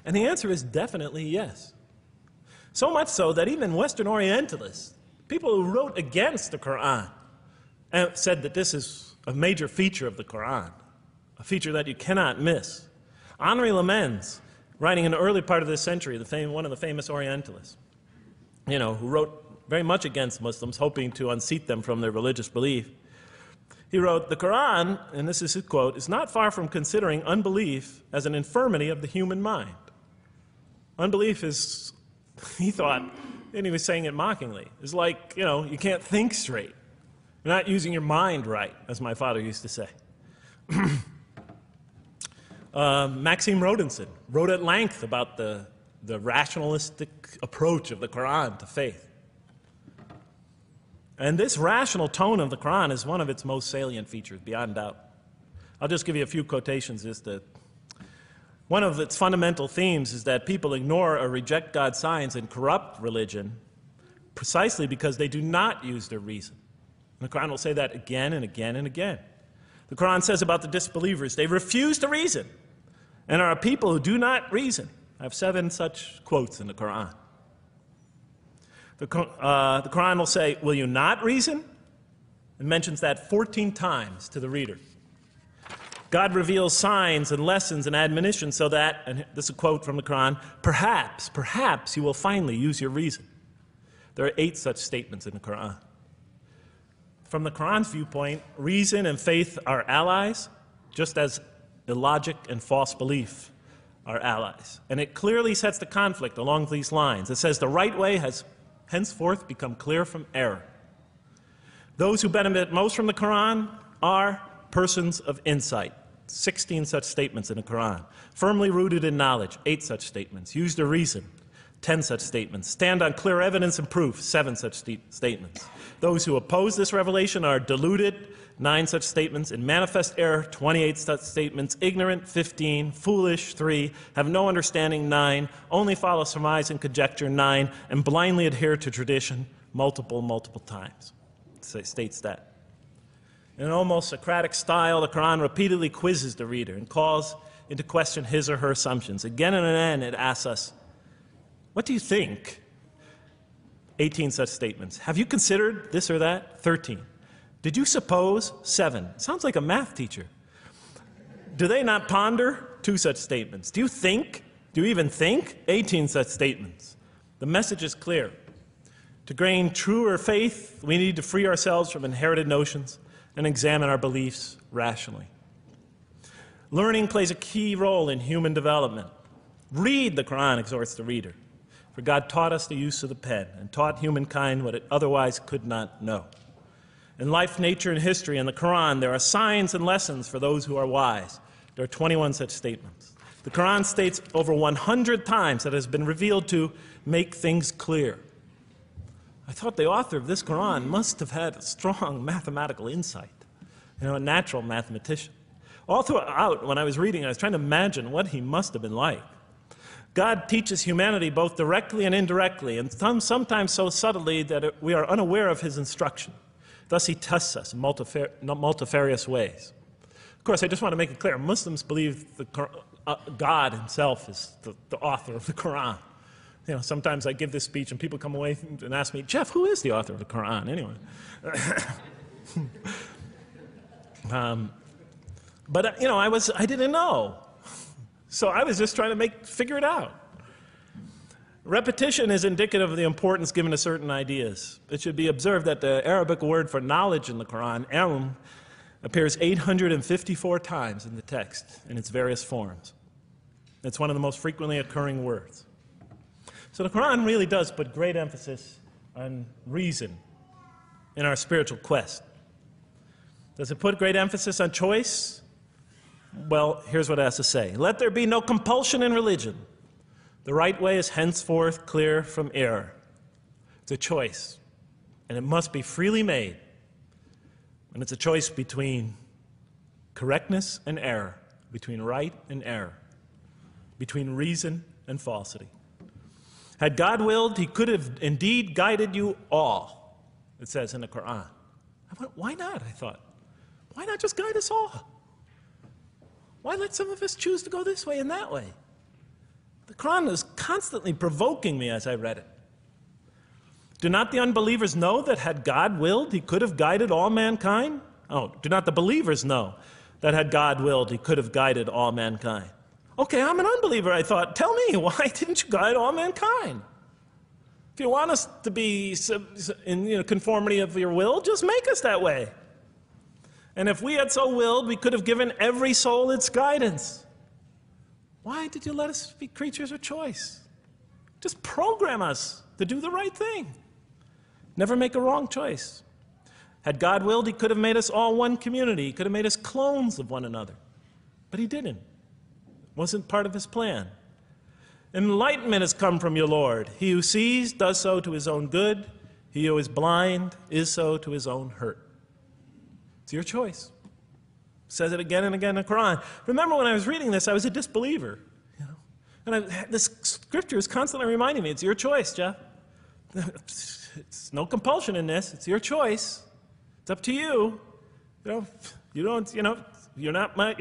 Speaker 1: And the answer is definitely yes. So much so that even Western Orientalists, people who wrote against the Quran, said that this is a major feature of the Quran, a feature that you cannot miss. Henri Lemens, writing in the early part of this century, one of the famous Orientalists, you know, who wrote very much against Muslims, hoping to unseat them from their religious belief. He wrote, "The Quran," and this is his quote, "is not far from considering unbelief as an infirmity of the human mind." Unbelief is, he thought, and he was saying it mockingly, is like, you know, you can't think straight. You're not using your mind right, as my father used to say. Maxime Rodinson wrote at length about the rationalistic approach of the Quran to faith. And this rational tone of the Quran is one of its most salient features, beyond doubt. I'll just give you a few quotations. One of its fundamental themes is that people ignore or reject God's signs and corrupt religion precisely because they do not use their reason. And the Quran will say that again and again and again. The Quran says about the disbelievers, they refuse to reason and are a people who do not reason. I have 7 such quotes in the Quran. The Quran will say, "Will you not reason?" It mentions that 14 times to the reader. God reveals signs and lessons and admonitions so that, and this is a quote from the Quran, perhaps you will finally use your reason. There are 8 such statements in the Quran. From the Quran's viewpoint, reason and faith are allies, just as illogic and false belief are allies. And it clearly sets the conflict along these lines. It says the right way has henceforth become clear from error. Those who benefit most from the Quran are persons of insight. 16 such statements in the Quran. Firmly rooted in knowledge, 8 such statements. Use their reason, 10 such statements. Stand on clear evidence and proof, 7 such statements. Those who oppose this revelation are deluded, 9 such statements. In manifest error, 28 such statements. Ignorant, 15. Foolish, 3. Have no understanding, 9. Only follow surmise and conjecture, 9. And blindly adhere to tradition, multiple times. It states that. In an almost Socratic style, the Quran repeatedly quizzes the reader and calls into question his or her assumptions. Again and again, it asks us, what do you think? 18 such statements. Have you considered this or that? 13. Did you suppose? 7. Sounds like a math teacher. Do they not ponder? 2 such statements. Do you think? Do you even think? 18 such statements. The message is clear. To gain truer faith, we need to free ourselves from inherited notions and examine our beliefs rationally. Learning plays a key role in human development. Read the Quran, exhorts the reader. For God taught us the use of the pen and taught humankind what it otherwise could not know. In life, nature, and history, in the Quran, there are signs and lessons for those who are wise. There are 21 such statements. The Quran states over 100 times that it has been revealed to make things clear. I thought the author of this Quran must have had a strong mathematical insight, a natural mathematician. All throughout, when I was reading, I was trying to imagine what he must have been like. God teaches humanity both directly and indirectly, and sometimes so subtly that we are unaware of his instruction. Thus, he tests us in multifarious ways. Of course, I just want to make it clear, Muslims believe God himself is the author of the Quran. Sometimes I give this speech and people come away and ask me, Jeff, who is the author of the Quran anyway? But I didn't know. So I was just trying to figure it out. Repetition is indicative of the importance given to certain ideas. It should be observed that the Arabic word for knowledge in the Quran, ilm, appears 854 times in the text in its various forms. It's one of the most frequently occurring words. So the Quran really does put great emphasis on reason in our spiritual quest. Does it put great emphasis on choice? Well, here's what it has to say. Let there be no compulsion in religion. The right way is henceforth clear from error. It's a choice, and it must be freely made. And it's a choice between correctness and error, between right and error, between reason and falsity. Had God willed, he could have indeed guided you all, it says in the Quran. I went, why not, I thought. Why not just guide us all? Why let some of us choose to go this way and that way? The Quran was constantly provoking me as I read it. Do not the unbelievers know that had God willed, he could have guided all mankind? Oh, do not the believers know that had God willed, he could have guided all mankind? Okay, I'm an unbeliever, I thought. Tell me, why didn't you guide all mankind? If you want us to be in conformity of your will, just make us that way. And if we had so willed, we could have given every soul its guidance. Why did you let us be creatures of choice? Just program us to do the right thing. Never make a wrong choice. Had God willed, he could have made us all one community. He could have made us clones of one another. But he didn't. It wasn't part of his plan. Enlightenment has come from your Lord. He who sees does so to his own good. He who is blind is so to his own hurt. It's your choice. It says it again and again in the Quran. Remember when I was reading this, I was a disbeliever. And this scripture is constantly reminding me, it's your choice, Jeff. It's no compulsion in this. It's your choice. It's up to you. You're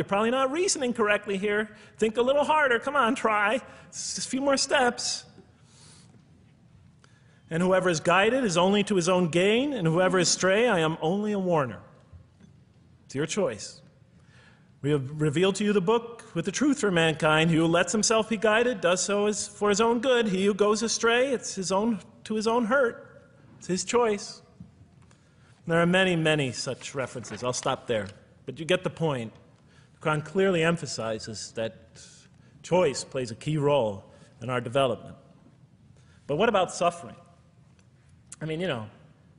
Speaker 1: probably not reasoning correctly here. Think a little harder. Come on, try. It's just a few more steps. And whoever is guided is only to his own gain, and whoever is stray, I am only a warner. It's your choice. We have revealed to you the book with the truth for mankind. He who lets himself be guided does so as for his own good. He who goes astray, it's to his own hurt. It's his choice. There are many, many such references. I'll stop there. But you get the point. The Quran clearly emphasizes that choice plays a key role in our development. But what about suffering? I mean,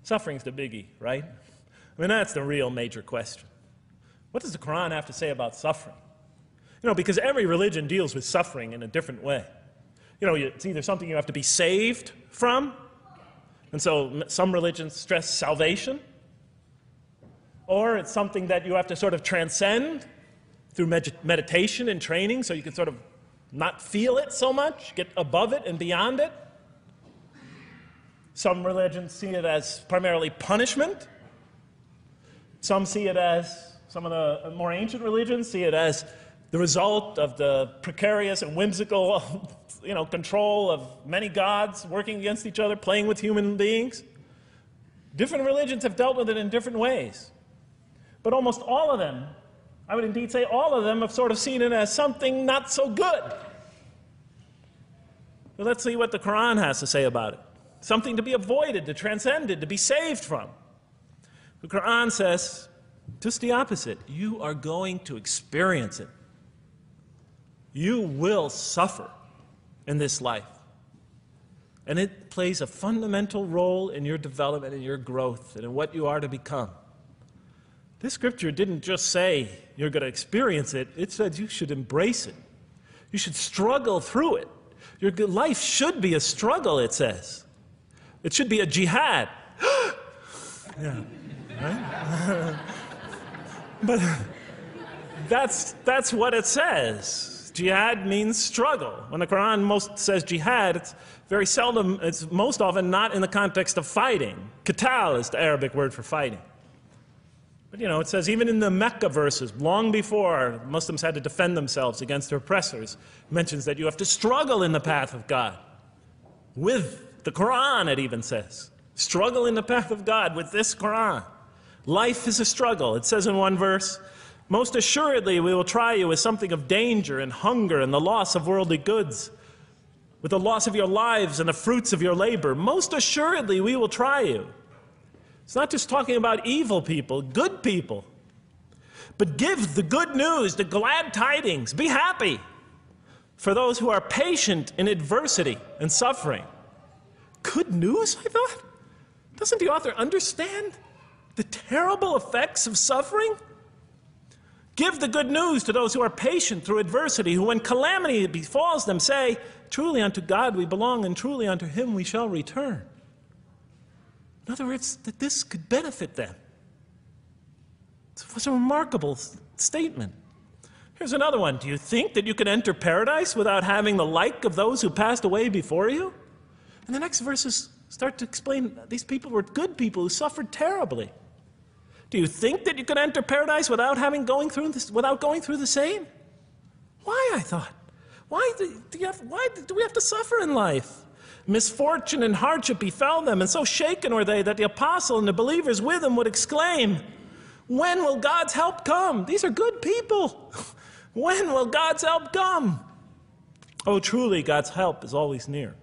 Speaker 1: suffering's the biggie, right? I mean, that's the real major question. What does the Quran have to say about suffering? Because every religion deals with suffering in a different way. It's either something you have to be saved from, and so some religions stress salvation, or it's something that you have to sort of transcend through meditation and training so you can sort of not feel it so much, get above it and beyond it. Some religions see it as primarily punishment. Some of the more ancient religions see it as the result of the precarious and whimsical, control of many gods working against each other, playing with human beings. Different religions have dealt with it in different ways. But almost all of them, I would indeed say all of them, have sort of seen it as something not so good. So let's see what the Quran has to say about it. Something to be avoided, to transcended, to be saved from. The Quran says just the opposite. You are going to experience it. You will suffer in this life. And it plays a fundamental role in your development and your growth and in what you are to become. This scripture didn't just say you're going to experience it. It said you should embrace it. You should struggle through it. Your life should be a struggle, it says. It should be a jihad. Yeah, right? But that's what it says. Jihad means struggle. When the Quran most says jihad, it's very seldom, it's most often not in the context of fighting. Qital is the Arabic word for fighting. But it says even in the Mecca verses, long before Muslims had to defend themselves against their oppressors, it mentions that you have to struggle in the path of God. With the Quran, it even says. Struggle in the path of God with this Quran. Life is a struggle. It says in one verse, most assuredly we will try you with something of danger and hunger and the loss of worldly goods, with the loss of your lives and the fruits of your labor. Most assuredly we will try you. It's not just talking about evil people, good people. But give the good news, the glad tidings. Be happy for those who are patient in adversity and suffering. Good news, I thought? Doesn't the author understand the terrible effects of suffering? Give the good news to those who are patient through adversity, who when calamity befalls them say, truly unto God we belong and truly unto him we shall return. In other words, that this could benefit them. It was a remarkable statement. Here's another one. Do you think that you can enter paradise without having the like of those who passed away before you? And the next verses start to explain these people were good people who suffered terribly. Do you think that you can enter paradise without going through the same? Why, I thought? Why do we have to suffer in life? Misfortune and hardship befell them, and so shaken were they that the apostle and the believers with him would exclaim, when will God's help come? These are good people. When will God's help come? Oh, truly, God's help is always near.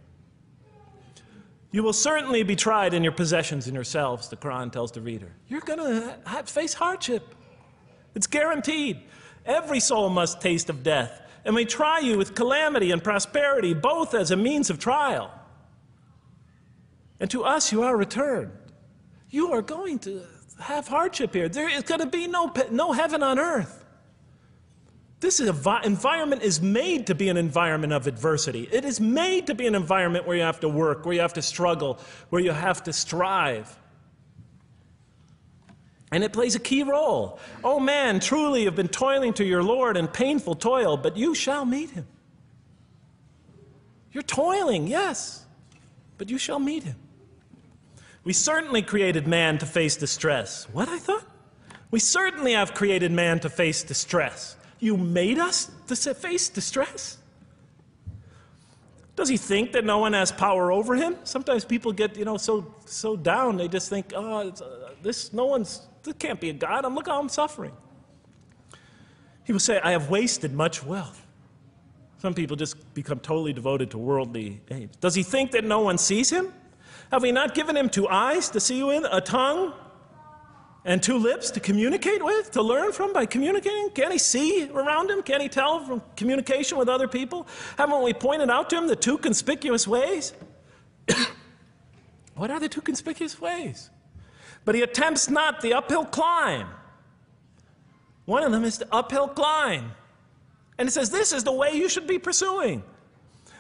Speaker 1: You will certainly be tried in your possessions and yourselves, the Quran tells the reader. You're going to face hardship. It's guaranteed. Every soul must taste of death, and we try you with calamity and prosperity, both as a means of trial. And to us you are returned. You are going to have hardship here. There is going to be no heaven on earth. This environment is made to be an environment of adversity. It is made to be an environment where you have to work, where you have to struggle, where you have to strive. And it plays a key role. Oh man, truly you've been toiling to your Lord in painful toil, but you shall meet him. You're toiling, yes, but you shall meet him. We certainly created man to face distress. What, I thought? We certainly have created man to face distress. You made us to face distress? Does he think that no one has power over him? Sometimes people get, so down, they just think, this can't be a God. Look how I'm suffering. He will say, I have wasted much wealth. Some people just become totally devoted to worldly aims. Does he think that no one sees him? Have we not given him 2 eyes to see with, a tongue, and 2 lips to communicate with, to learn from by communicating? Can't he see around him? Can't he tell from communication with other people? Haven't we pointed out to him the 2 conspicuous ways? What are the 2 conspicuous ways? But he attempts not the uphill climb. One of them is the uphill climb. And it says this is the way you should be pursuing.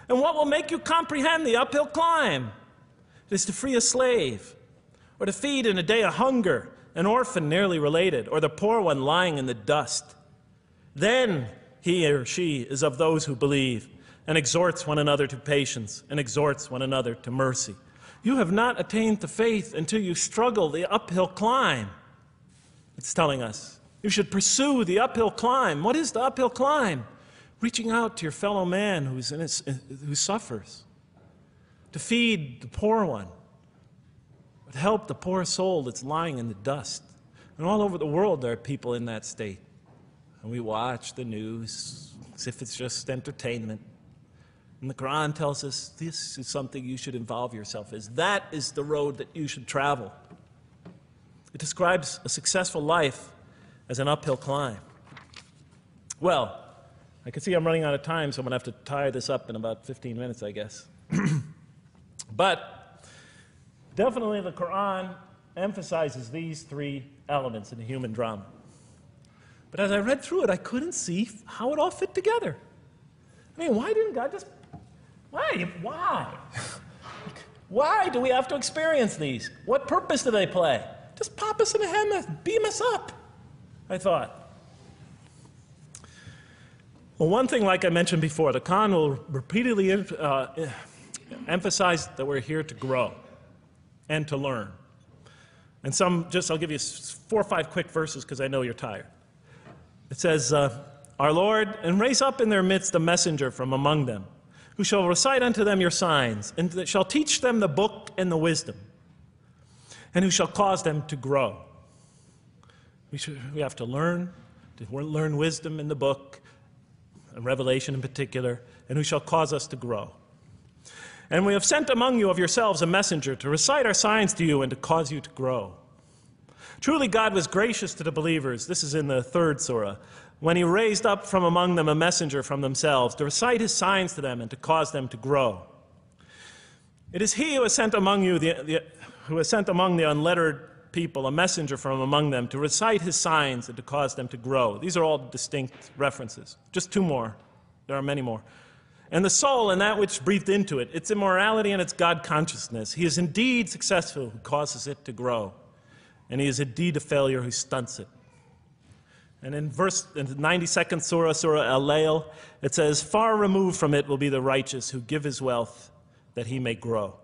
Speaker 1: And what will make you comprehend the uphill climb? It is to free a slave, or to feed in a day of hunger, an orphan nearly related, or the poor one lying in the dust. Then he or she is of those who believe, and exhorts one another to patience, and exhorts one another to mercy. You have not attained to faith until you struggle the uphill climb. It's telling us you should pursue the uphill climb. What is the uphill climb? Reaching out to your fellow man who suffers. To feed the poor one. To help the poor soul that's lying in the dust. And all over the world there are people in that state. And we watch the news as if it's just entertainment. And the Quran tells us this is something you should involve yourself in. That is the road that you should travel. It describes a successful life as an uphill climb. Well, I can see I'm running out of time, so I'm going to have to tie this up in about 15 minutes, I guess. But definitely the Quran emphasizes these three elements in the human drama. But as I read through it, I couldn't see how it all fit together. I mean, why didn't God just... Why? Why do we have to experience these? What purpose do they play? Just pop us in the head and beam us up, I thought. Well, one thing, like I mentioned before, the Quran will repeatedly emphasize that we're here to grow and to learn. And I'll give you 4 or 5 quick verses because I know you're tired. It says, Our Lord, and raise up in their midst a messenger from among them, who shall recite unto them your signs, and that shall teach them the book and the wisdom, and who shall cause them to grow. We have to learn wisdom in the book, and Revelation in particular, and who shall cause us to grow. And we have sent among you of yourselves a messenger to recite our signs to you and to cause you to grow. Truly God was gracious to the believers, this is in the 3rd surah, when he raised up from among them a messenger from themselves to recite his signs to them and to cause them to grow. It is he who has sent among you among the unlettered people a messenger from among them to recite his signs and to cause them to grow. These are all distinct references. Just 2 more. There are many more. And the soul and that which breathed into it, its immorality and its God consciousness, he is indeed successful who causes it to grow. And he is indeed a failure who stunts it. And in the 92nd surah, Surah Al-Layl, it says, Far removed from it will be the righteous who give his wealth that he may grow.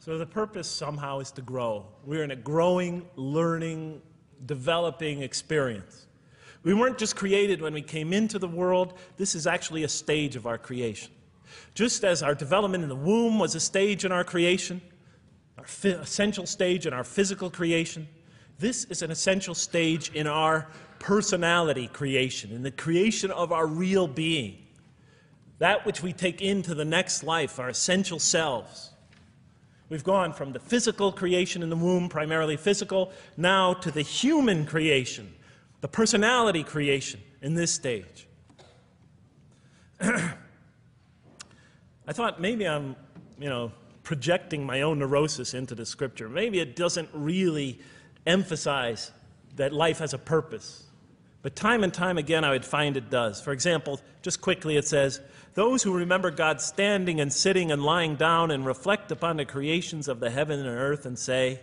Speaker 1: So the purpose somehow is to grow. We're in a growing, learning, developing experience. We weren't just created when we came into the world. This is actually a stage of our creation. Just as our development in the womb was a stage in our creation, our essential stage in our physical creation, this is an essential stage in our personality creation, in the creation of our real being. That which we take into the next life, our essential selves. We've gone from the physical creation in the womb, primarily physical, now to the human creation, the personality creation in this stage. I thought maybe I'm, projecting my own neurosis into the scripture. Maybe it doesn't really emphasize that life has a purpose. But time and time again, I would find it does. For example, just quickly, it says, Those who remember God standing and sitting and lying down and reflect upon the creations of the heaven and earth and say,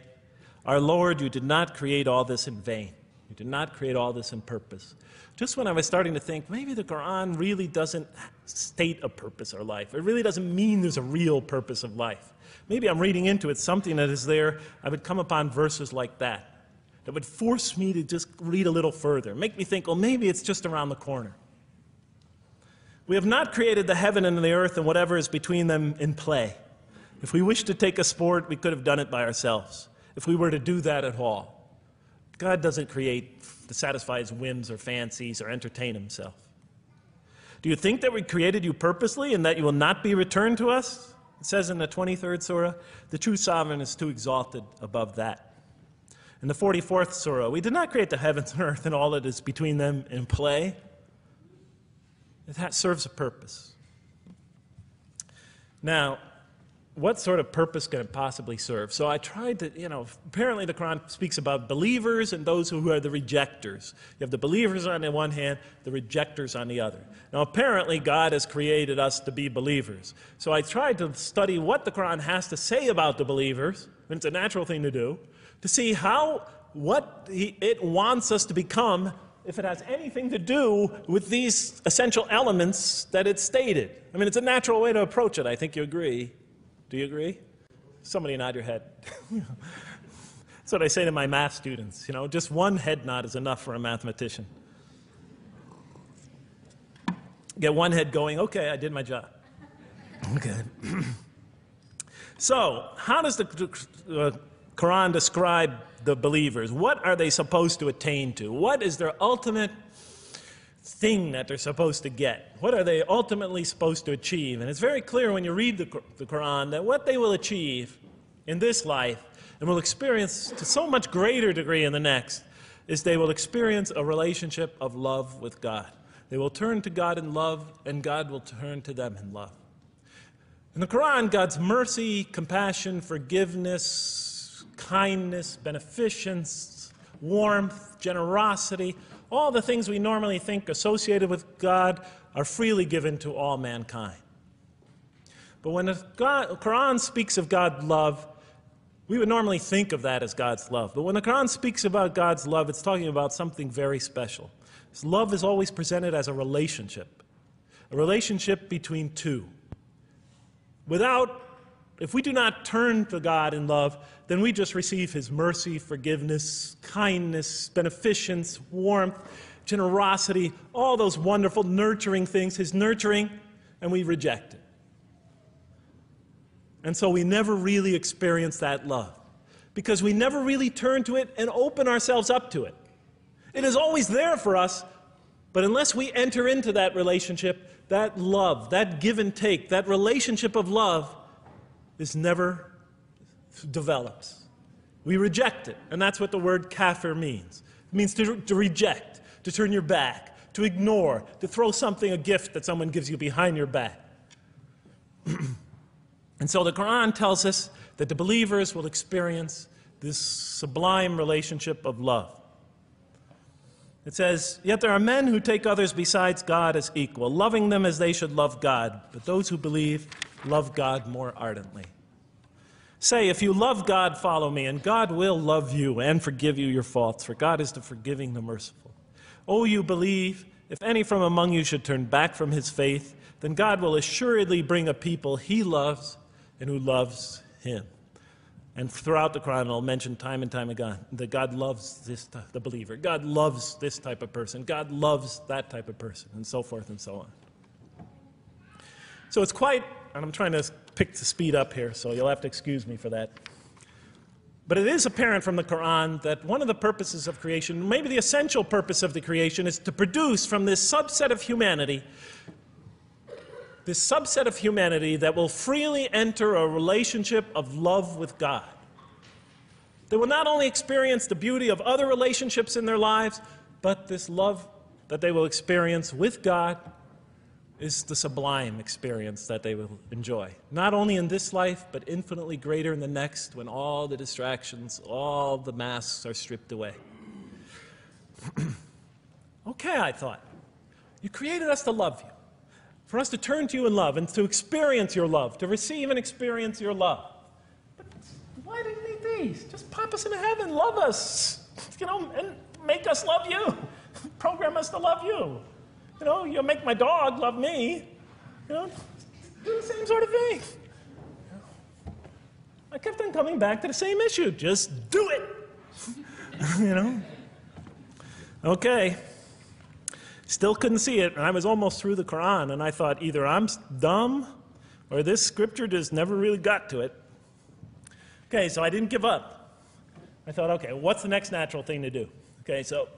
Speaker 1: Our Lord, you did not create all this in vain. You did not create all this in purpose. Just when I was starting to think, maybe the Quran really doesn't state a purpose of life. It really doesn't mean there's a real purpose of life. Maybe I'm reading into it something that is there. I would come upon verses like that would force me to just read a little further, make me think, well, maybe it's just around the corner. We have not created the heaven and the earth and whatever is between them in play. If we wished to take a sport, we could have done it by ourselves, if we were to do that at all. God doesn't create to satisfy his whims or fancies or entertain himself. Do you think that we created you purposely and that you will not be returned to us? It says in the 23rd surah, the true sovereign is too exalted above that. In the 44th surah, we did not create the heavens and earth and all that is between them in play. That serves a purpose. Now, what sort of purpose can it possibly serve? So I tried to, apparently the Quran speaks about believers and those who are the rejectors. You have the believers on the one hand, the rejectors on the other. Now, apparently God has created us to be believers. So I tried to study what the Quran has to say about the believers, and it's a natural thing to do, to see what it wants us to become, if it has anything to do with these essential elements that it stated. I mean, it's a natural way to approach it. I think you agree. Do you agree? Somebody nod your head. That's what I say to my math students. Just one head nod is enough for a mathematician. Get one head going, okay, I did my job. Okay. So, how does the Quran describe the believers? What are they supposed to attain to? What is their ultimate thing that they're supposed to get? What are they ultimately supposed to achieve? And it's very clear when you read the Quran that what they will achieve in this life and will experience to so much greater degree in the next is they will experience a relationship of love with God. They will turn to God in love, and God will turn to them in love. In the Quran, God's mercy, compassion, forgiveness, kindness, beneficence, warmth, generosity, all the things we normally think associated with God are freely given to all mankind. But when the Quran speaks of God's love, we would normally think of that as God's love. But when the Quran speaks about God's love, it's talking about something very special. This love is always presented as a relationship between two. If we do not turn to God in love, then we just receive His mercy, forgiveness, kindness, beneficence, warmth, generosity, all those wonderful nurturing things, His nurturing, and we reject it. And so we never really experience that love, because we never really turn to it and open ourselves up to it. It is always there for us, but unless we enter into that relationship, that love, that give and take, that relationship of love is never develops. We reject it, and that's what the word kafir means. It means to reject, to turn your back, to ignore, to throw a gift that someone gives you behind your back. And so the Quran tells us that the believers will experience this sublime relationship of love. It says, "Yet there are men who take others besides God as equal, loving them as they should love God. But those who believe love God more ardently. Say, if you love God, follow me, and God will love you and forgive you your faults, for God is the forgiving, the merciful. O you believe, if any from among you should turn back from his faith, then God will assuredly bring a people He loves and who loves Him." And throughout the Quran, it'll mention time and time again that God loves the believer. God loves this type of person. God loves that type of person, and so forth and so on. So it's quite, and I'm trying to pick the speed up here, so you'll have to excuse me for that. But it is apparent from the Quran that one of the purposes of creation, maybe the essential purpose of the creation, is to produce from this subset of humanity that will freely enter a relationship of love with God. They will not only experience the beauty of other relationships in their lives, but this love that they will experience with God is the sublime experience that they will enjoy. Not only in this life, but infinitely greater in the next, when all the distractions, all the masks are stripped away. Okay, I thought, you created us to love you, for us to turn to you in love and to experience your love, to receive and experience your love. But why do you need these? Just pop us into heaven, love us, and make us love you. Program us to love you. You'll make my dog love me. Do the same sort of thing. I kept on coming back to the same issue. Just do it. Okay. Still couldn't see it, and I was almost through the Quran, and I thought either I'm dumb or this scripture just never really got to it. Okay, so I didn't give up. I thought, okay, what's the next natural thing to do? Okay, so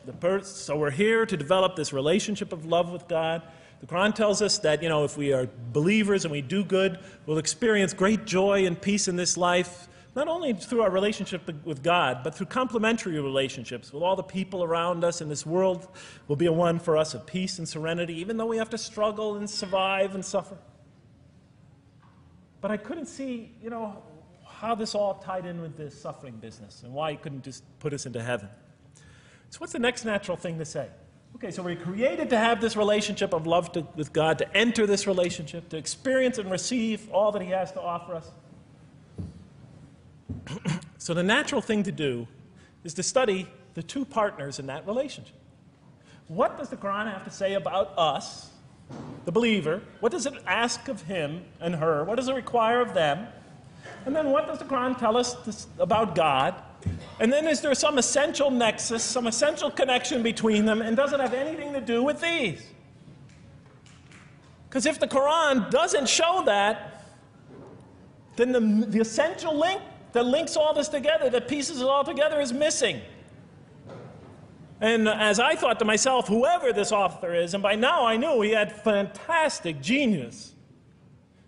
Speaker 1: we're here to develop this relationship of love with God. The Quran tells us that, if we are believers and we do good, we'll experience great joy and peace in this life, not only through our relationship with God, but through complementary relationships with all the people around us in this world will be a one for us of peace and serenity, even though we have to struggle and survive and suffer. But I couldn't see, how this all tied in with this suffering business and why He couldn't just put us into heaven. So what's the next natural thing to say? Okay, so we're created to have this relationship of love with God, to enter this relationship, to experience and receive all that He has to offer us. So the natural thing to do is to study the two partners in that relationship. What does the Quran have to say about us, the believer? What does it ask of him and her? What does it require of them? And then what does the Quran tell us about God? And then is there some essential nexus, some essential connection between them, and does it have anything to do with these? Because if the Quran doesn't show that, then the essential link that links all this together, that pieces it all together, is missing. And as I thought to myself, whoever this author is, and by now I knew he had fantastic genius,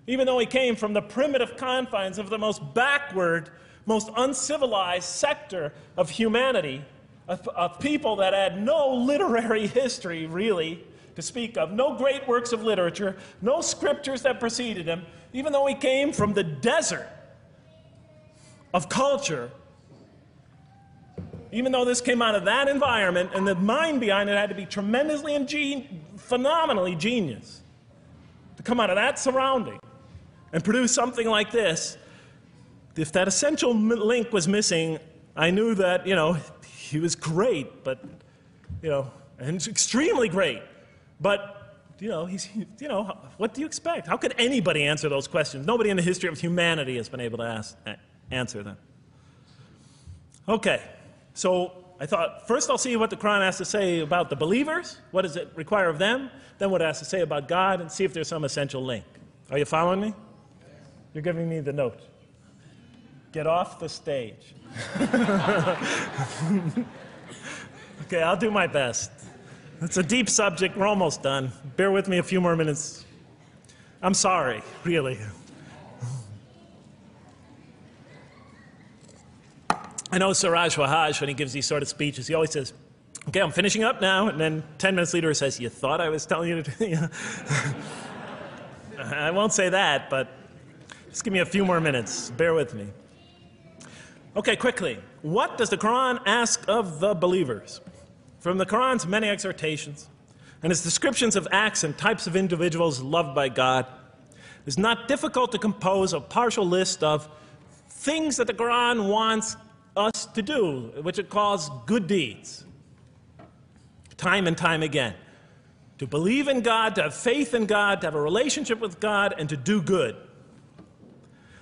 Speaker 1: even though he came from the primitive confines of the most backward, most uncivilized sector of humanity, of people that had no literary history, really, to speak of, no great works of literature, no scriptures that preceded him. even though he came from the desert of culture, even though this came out of that environment, and the mind behind it had to be tremendously and phenomenally genius to come out of that surrounding and produce something like this. If that essential link was missing, I knew that, he was great, but, and extremely great. But, what do you expect? How could anybody answer those questions? Nobody in the history of humanity has been able to answer them. Okay, so I thought, first I'll see what the Quran has to say about the believers. What does it require of them? Then what it has to say about God, and see if there's some essential link. Are you following me? You're giving me the note. Get off the stage. Okay, I'll do my best. It's a deep subject. We're almost done. Bear with me a few more minutes. I'm sorry, really. I know Siraj Wahaj, when he gives these sort of speeches, he always says, okay, I'm finishing up now, and then 10 minutes later he says, you thought I was telling you to... I won't say that, but just give me a few more minutes. Bear with me. Okay, quickly. What does the Quran ask of the believers? From the Quran's many exhortations and its descriptions of acts and types of individuals loved by God, it's not difficult to compose a partial list of things that the Quran wants us to do, which it calls good deeds, time and time again. To believe in God, to have faith in God, to have a relationship with God, and to do good.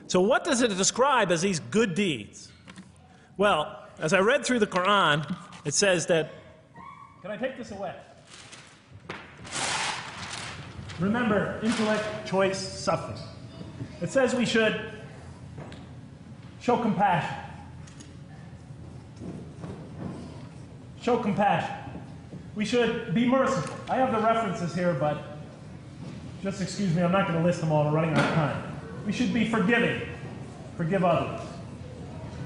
Speaker 1: So what does it describe as these good deeds? Well, as I read through the Quran, it says that, can I take this away? Remember, intellect, choice, suffering. It says we should show compassion. Show compassion. We should be merciful. I have the references here, but just excuse me, I'm not going to list them all. We're running out of time. We should be forgiving. Forgive others.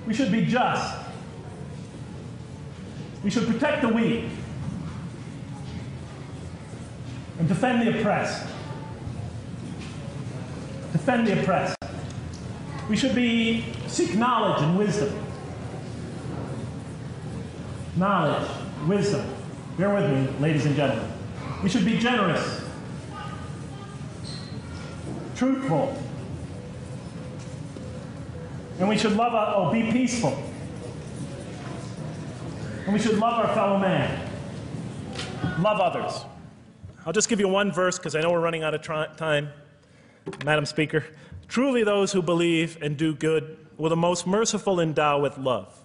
Speaker 1: We should be just. We should protect the weak and defend the oppressed. Defend the oppressed. We should seek knowledge and wisdom. Knowledge, wisdom. Bear with me, ladies and gentlemen. We should be generous, truthful, and we should be peaceful. And we should love our fellow man. Love others. I'll just give you one verse because I know we're running out of time, Madam Speaker. Truly those who believe and do good will the most merciful endow with love.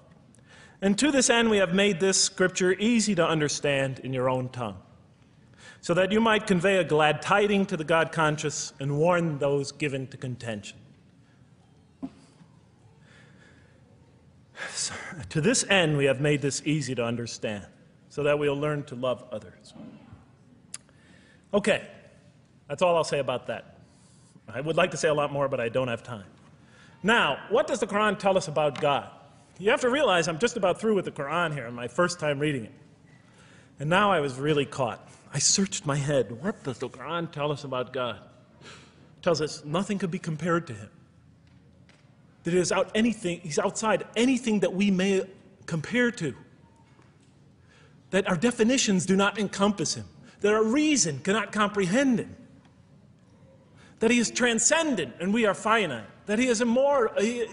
Speaker 1: And to this end we have made this scripture easy to understand in your own tongue, so that you might convey a glad tiding to the God-conscious and warn those given to contention. So, to this end we have made this easy to understand, so that we'll learn to love others. Okay, that's all I'll say about that. I would like to say a lot more, but I don't have time. Now, what does the Quran tell us about God? You have to realize I'm just about through with the Quran here, on my first time reading it. And now I was really caught. I searched my head. What does the Quran tell us about God? It tells us nothing could be compared to him. That he's outside anything that we may compare to. That our definitions do not encompass him. That our reason cannot comprehend him. That he is transcendent and we are finite. That he is immortal. He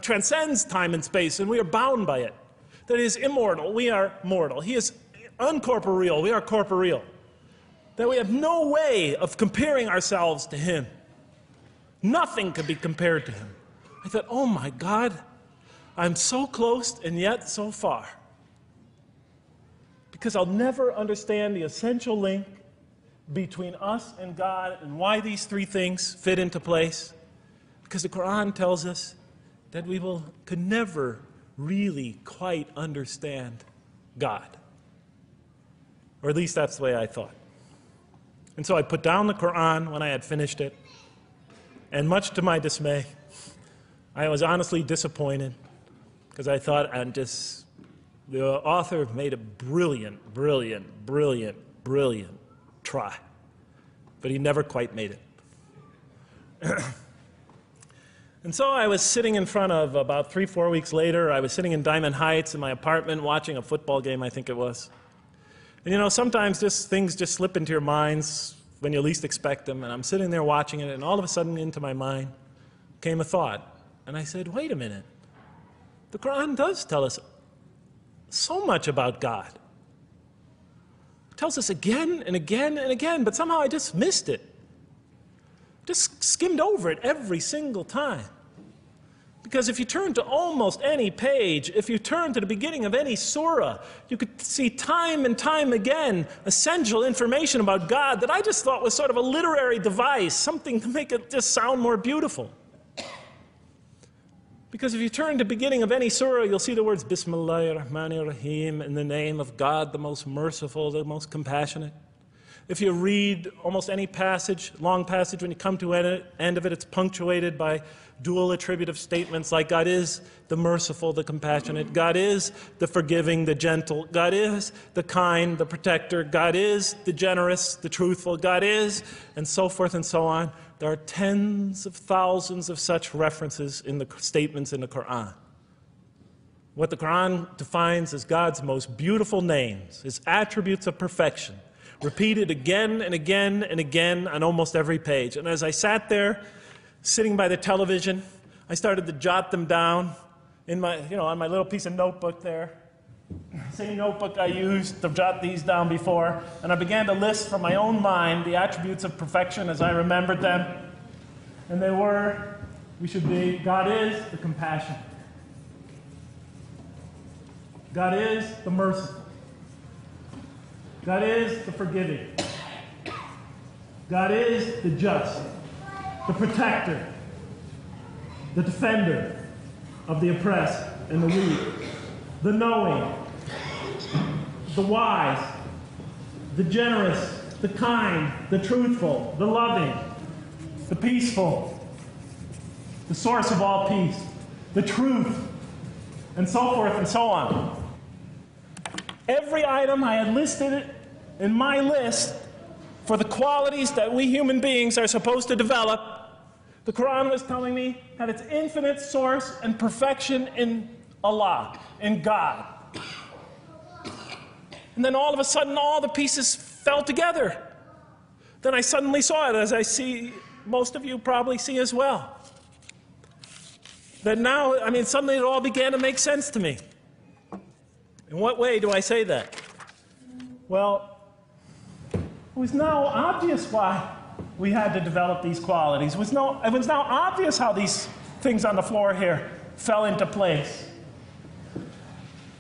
Speaker 1: transcends time and space and we are bound by it. That he is immortal, we are mortal. He is uncorporeal, we are corporeal. That we have no way of comparing ourselves to him. Nothing could be compared to him. I thought, oh my God, I'm so close and yet so far. Because I'll never understand the essential link between us and God and why these three things fit into place. Because the Quran tells us that we could never really quite understand God. Or at least that's the way I thought. And so I put down the Quran when I had finished it. And much to my dismay, I was honestly disappointed because I thought the author made a brilliant try. But he never quite made it. And so I was sitting in front of, about 3-4 weeks later, I was sitting in Diamond Heights in my apartment watching a football game, I think it was. And you know, sometimes things just slip into your minds when you least expect them. And I'm sitting there watching it, and all of a sudden into my mind came a thought. And I said, wait a minute. The Quran does tell us so much about God. It tells us again and again and again, but somehow I just missed it. Just skimmed over it every single time. Because if you turn to almost any page, if you turn to the beginning of any surah, you could see time and time again essential information about God that I just thought was sort of a literary device, something to make it just sound more beautiful. Because if you turn to the beginning of any surah, you'll see the words Bismillahir Rahmanir Rahim, in the name of God, the most merciful, the most compassionate. If you read almost any passage, long passage, when you come to the end of it, it's punctuated by dual attributive statements like God is the merciful, the compassionate, God is the forgiving, the gentle, God is the kind, the protector, God is the generous, the truthful, God is, and so forth and so on. There are tens of thousands of such references in the statements in the Quran. What the Quran defines as God's most beautiful names, His attributes of perfection, repeated again and again and again on almost every page. And as I sat there, sitting by the television, I started to jot them down in my, on my little piece of notebook there. Same notebook I used to jot these down before. And I began to list from my own mind the attributes of perfection as I remembered them. And they were, God is the compassionate. God is the merciful. God is the forgiving. God is the just, the protector, the defender of the oppressed and the weak, the knowing, the wise, the generous, the kind, the truthful, the loving, the peaceful, the source of all peace, the truth, and so forth and so on. Every item I had listed in my list for the qualities that we human beings are supposed to develop, the Quran was telling me had its infinite source and perfection in Allah, in God. And then all of a sudden, all the pieces fell together. Then I suddenly saw it, as I see most of you probably see as well. That now, suddenly it all began to make sense to me. In what way do I say that? Well, it was now obvious why we had to develop these qualities. It was now obvious how these things on the floor here fell into place.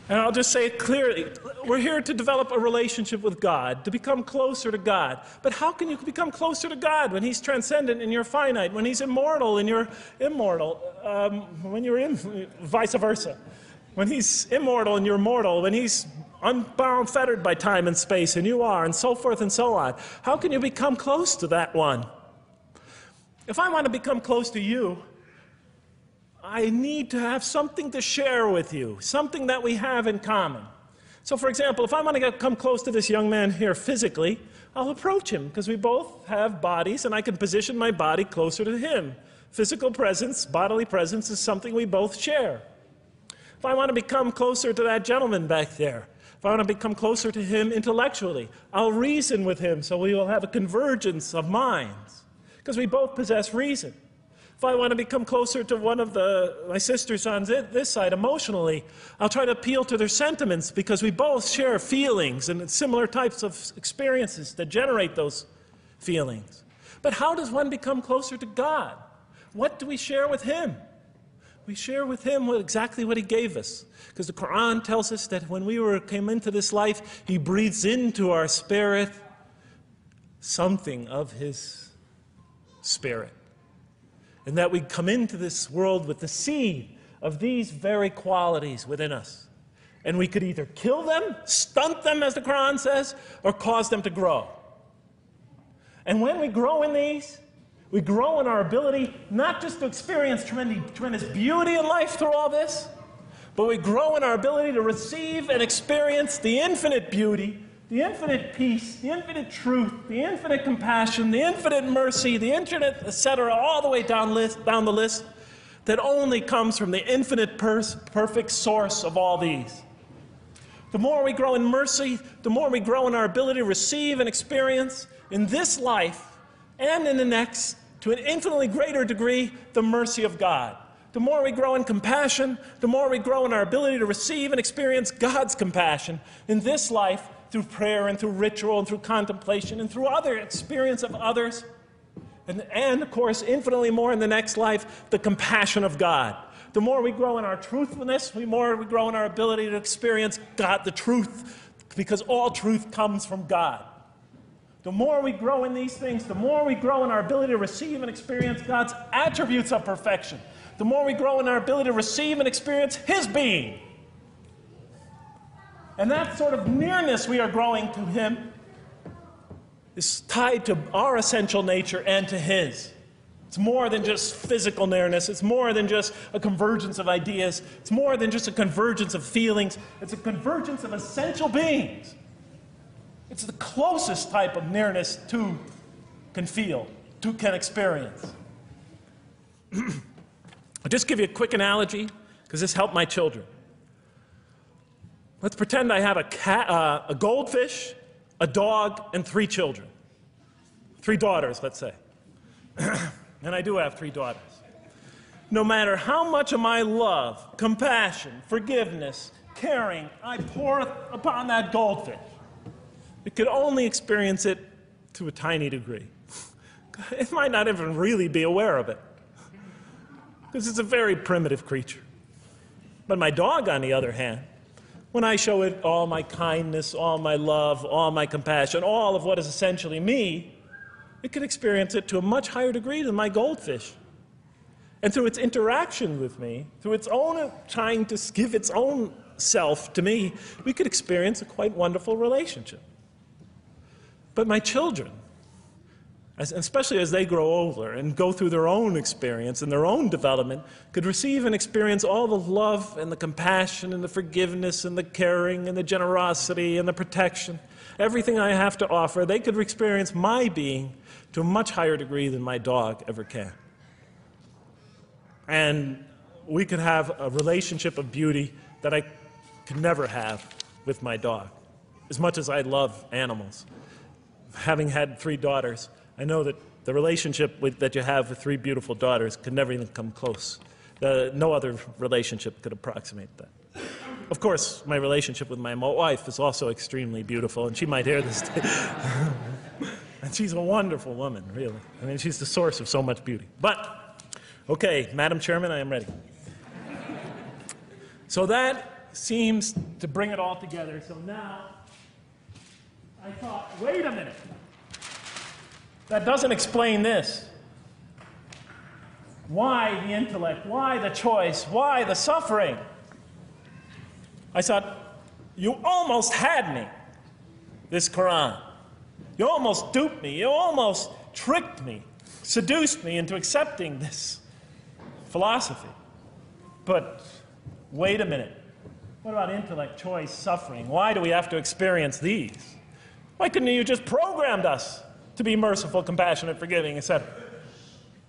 Speaker 1: And I'll just say it clearly. We're here to develop a relationship with God, to become closer to God. But how can you become closer to God when He's transcendent and you're finite, when He's immortal and you're immortal, when you're vice versa? When He's immortal and you're mortal, when He's unbound, fettered by time and space, and you are, and so forth and so on. How can you become close to that one? If I want to become close to you, I need to have something to share with you, something that we have in common. So, for example, if I want to come close to this young man here physically, I'll approach him, because we both have bodies, and I can position my body closer to him. Physical presence, bodily presence, is something we both share. If I want to become closer to that gentleman back there, if I want to become closer to him intellectually, I'll reason with him so we will have a convergence of minds, because we both possess reason. If I want to become closer to one of my sisters on this side emotionally, I'll try to appeal to their sentiments, because we both share feelings and similar types of experiences that generate those feelings. But how does one become closer to God? What do we share with Him? We share with Him exactly what He gave us. Because the Quran tells us that when we came into this life, He breathes into our spirit something of His Spirit. And that we come into this world with the seed of these very qualities within us. And we could either kill them, stunt them, as the Quran says, or cause them to grow. And when we grow in these, we grow in our ability not just to experience tremendous beauty in life through all this, but we grow in our ability to receive and experience the infinite beauty the infinite peace, the infinite truth, the infinite compassion, the infinite mercy, the infinite, etc., all the way down the list, that only comes from the infinite perfect source of all these. The more we grow in mercy, the more we grow in our ability to receive and experience in this life and in the next, to an infinitely greater degree, the mercy of God. The more we grow in compassion, the more we grow in our ability to receive and experience God's compassion in this life through prayer and through ritual and through contemplation and through other experience of others. And of course, infinitely more in the next life, the compassion of God. The more we grow in our truthfulness, the more we grow in our ability to experience God, the truth, because all truth comes from God. The more we grow in these things, the more we grow in our ability to receive and experience God's attributes of perfection. The more we grow in our ability to receive and experience His being. And that sort of nearness we are growing to Him is tied to our essential nature and to His. It's more than just physical nearness. It's more than just a convergence of ideas. It's more than just a convergence of feelings. It's a convergence of essential beings. It's the closest type of nearness two can feel, two can experience. I'll just give you a quick analogy, because this helped my children. Let's pretend I have a goldfish, a dog, and 3 children. 3 daughters, let's say. And I do have 3 daughters. No matter how much of my love, compassion, forgiveness, caring I pour upon that goldfish, it could only experience it to a tiny degree. It might not even really be aware of it, because it's a very primitive creature. But my dog, on the other hand, when I show it all my kindness, all my love, all my compassion, all of what is essentially me, it can experience it to a much higher degree than my goldfish. And through its interaction with me, through its own trying to give its own self to me, we could experience a quite wonderful relationship. But my children, especially as they grow older and go through their own experience and their own development, could receive and experience all the love and the compassion and the forgiveness and the caring and the generosity and the protection, everything I have to offer. They could experience my being to a much higher degree than my dog ever can. And we could have a relationship of beauty that I could never have with my dog. As much as I love animals, having had 3 daughters, I know that the relationship that you have with 3 beautiful daughters could never even come close. No other relationship could approximate that. Of course, my relationship with my wife is also extremely beautiful, and she might hear this today. And she's a wonderful woman, really. I mean, she's the source of so much beauty. But, okay, Madam Chairman, I am ready. So that seems to bring it all together. So now, I thought, wait a minute. That doesn't explain this. Why the intellect? Why the choice? Why the suffering? I thought, you almost had me, this Quran. You almost duped me. You almost tricked me, seduced me into accepting this philosophy. But wait a minute. What about intellect, choice, suffering? Why do we have to experience these? Why couldn't you just programmed us to be merciful, compassionate, forgiving, etc.?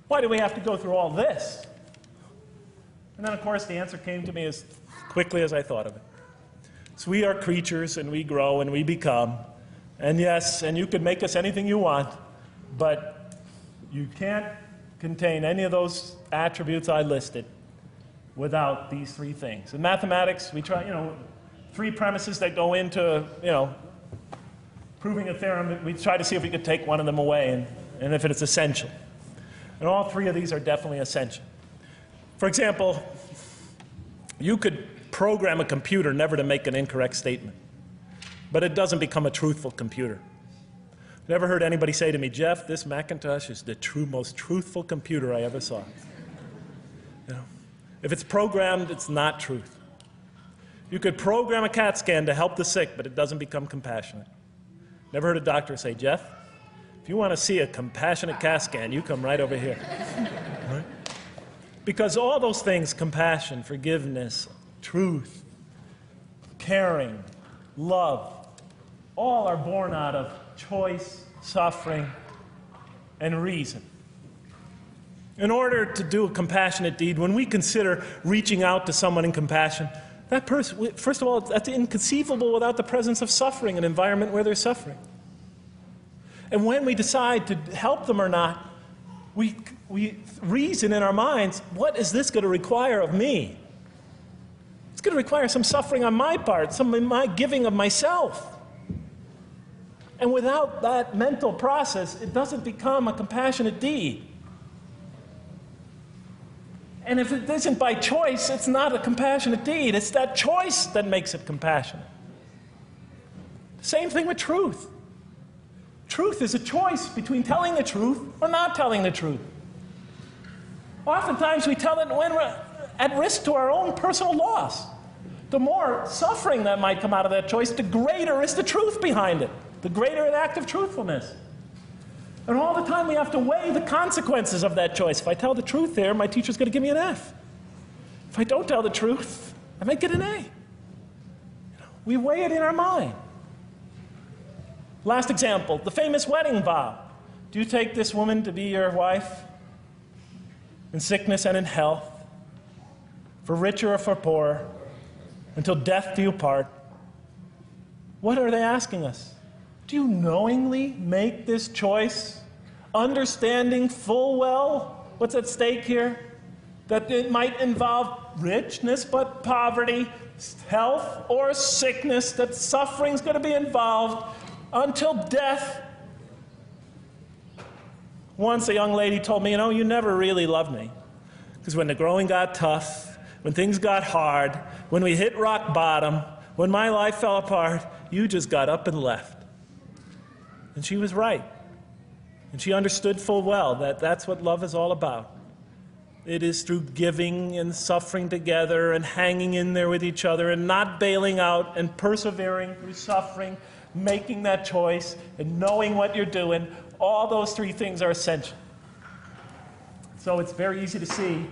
Speaker 1: Why do we have to go through all this? And then, of course, the answer came to me as quickly as I thought of it. So we are creatures, and we grow, and we become. And yes, and you could make us anything you want, but you can't contain any of those attributes I listed without these 3 things. In mathematics, we try, 3 premises that go into, proving a theorem. We try to see if we could take one of them away, and if it's essential. And all 3 of these are definitely essential. For example, you could program a computer never to make an incorrect statement, but it doesn't become a truthful computer. Never heard anybody say to me, Jeff, this Macintosh is the most truthful computer I ever saw. If it's programmed, it's not truth. You could program a CAT scan to help the sick, but it doesn't become compassionate. Never heard a doctor say, Jeff, if you want to see a compassionate CAT scan, you come right over here. Right? Because all those things, compassion, forgiveness, truth, caring, love, all are born out of choice, suffering, and reason. In order to do a compassionate deed, when we consider reaching out to someone in compassion, that person, first of all, that's inconceivable without the presence of suffering, an environment where there's suffering. And when we decide to help them or not, we reason in our minds, what is this going to require of me? It's going to require some suffering on my part, some in my giving of myself. And without that mental process, it doesn't become a compassionate deed. And if it isn't by choice, it's not a compassionate deed. It's that choice that makes it compassionate. Same thing with truth. Truth is a choice between telling the truth or not telling the truth. Oftentimes we tell it when we're at risk to our own personal loss. The more suffering that might come out of that choice, the greater is the truth behind it, the greater an act of truthfulness. And all the time we have to weigh the consequences of that choice. If I tell the truth there, my teacher's going to give me an F. If I don't tell the truth, I might get an A. We weigh it in our mind. Last example, the famous wedding vow. Do you take this woman to be your wife in sickness and in health, for richer or for poorer, until death do you part? What are they asking us? Do you knowingly make this choice, understanding full well what's at stake here? That it might involve richness but poverty, health or sickness, that suffering's going to be involved until death. Once a young lady told me, you never really loved me. Because when the growing got tough, when things got hard, when we hit rock bottom, when my life fell apart, you just got up and left. And she was right. And she understood full well that that's what love is all about. It is through giving and suffering together and hanging in there with each other and not bailing out and persevering through suffering, making that choice and knowing what you're doing. All those three things are essential. So it's very easy to see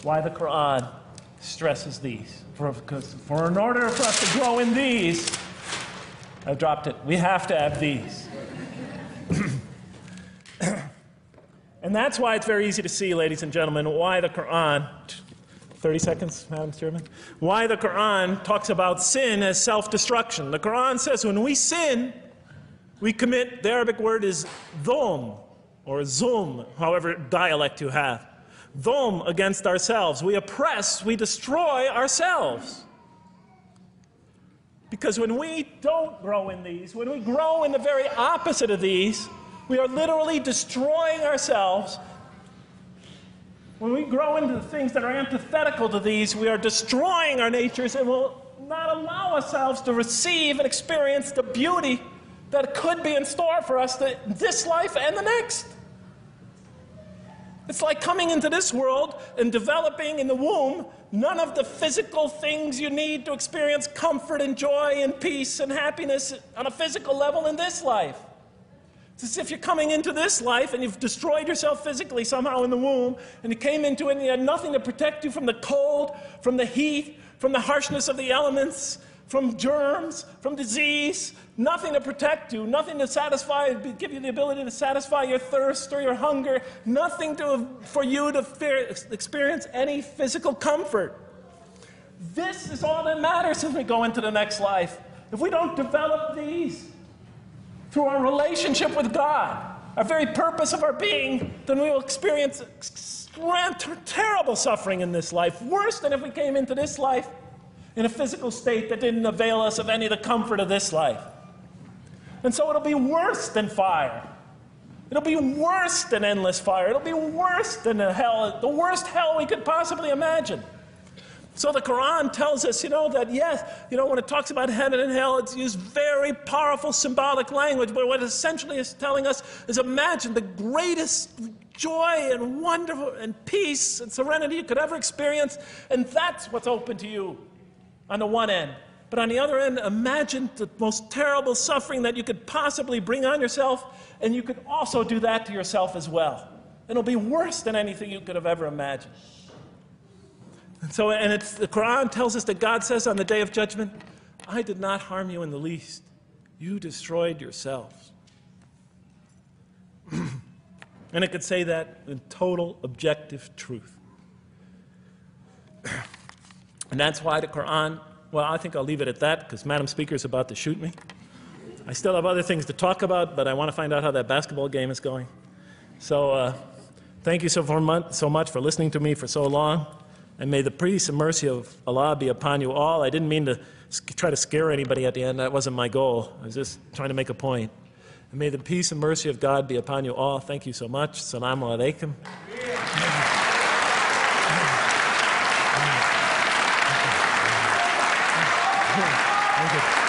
Speaker 1: why the Quran stresses these. Because in order for us to grow in these, I've dropped it, we have to have these. And that's why it's very easy to see, ladies and gentlemen, why the Quran, 30 seconds, Madam Chairman, why the Quran talks about sin as self-destruction. The Quran says when we sin, we commit, the Arabic word is dhulm, or zulm, however dialect you have. Dhulm against ourselves. We oppress, we destroy ourselves. Because when we don't grow in these, when we grow in the very opposite of these, we are literally destroying ourselves. When we grow into the things that are antithetical to these, we are destroying our natures and will not allow ourselves to receive and experience the beauty that could be in store for us this life and the next. It's like coming into this world and developing in the womb none of the physical things you need to experience comfort and joy and peace and happiness on a physical level in this life. It's as if you're coming into this life and you've destroyed yourself physically somehow in the womb, and you came into it and you had nothing to protect you from the cold, from the heat, from the harshness of the elements, from germs, from disease, nothing to protect you, nothing to satisfy, give you the ability to satisfy your thirst or your hunger, nothing for you to experience any physical comfort. This is all that matters as we go into the next life. If we don't develop these through our relationship with God, our very purpose of our being, then we will experience terrible suffering in this life, worse than if we came into this life in a physical state that didn't avail us of any of the comfort of this life. And so it'll be worse than fire. It'll be worse than endless fire. It'll be worse than the worst hell we could possibly imagine. So the Quran tells us, that yes, when it talks about heaven and hell, it's used very powerful symbolic language, but what it essentially is telling us is imagine the greatest joy and wonder and peace and serenity you could ever experience, and that's what's open to you on the one end. But on the other end, imagine the most terrible suffering that you could possibly bring on yourself, and you could also do that to yourself as well. It'll be worse than anything you could have ever imagined. And so, the Quran tells us that God says on the Day of Judgment, I did not harm you in the least. You destroyed yourselves. And it could say that in total objective truth. And that's why the Quran, well, I think I'll leave it at that because Madam Speaker is about to shoot me. I still have other things to talk about, but I want to find out how that basketball game is going. So thank you so much for listening to me for so long. And may the peace and mercy of Allah be upon you all. I didn't mean to try to scare anybody at the end. That wasn't my goal. I was just trying to make a point. And may the peace and mercy of God be upon you all. Thank you so much. Assalamu alaikum. Thank you.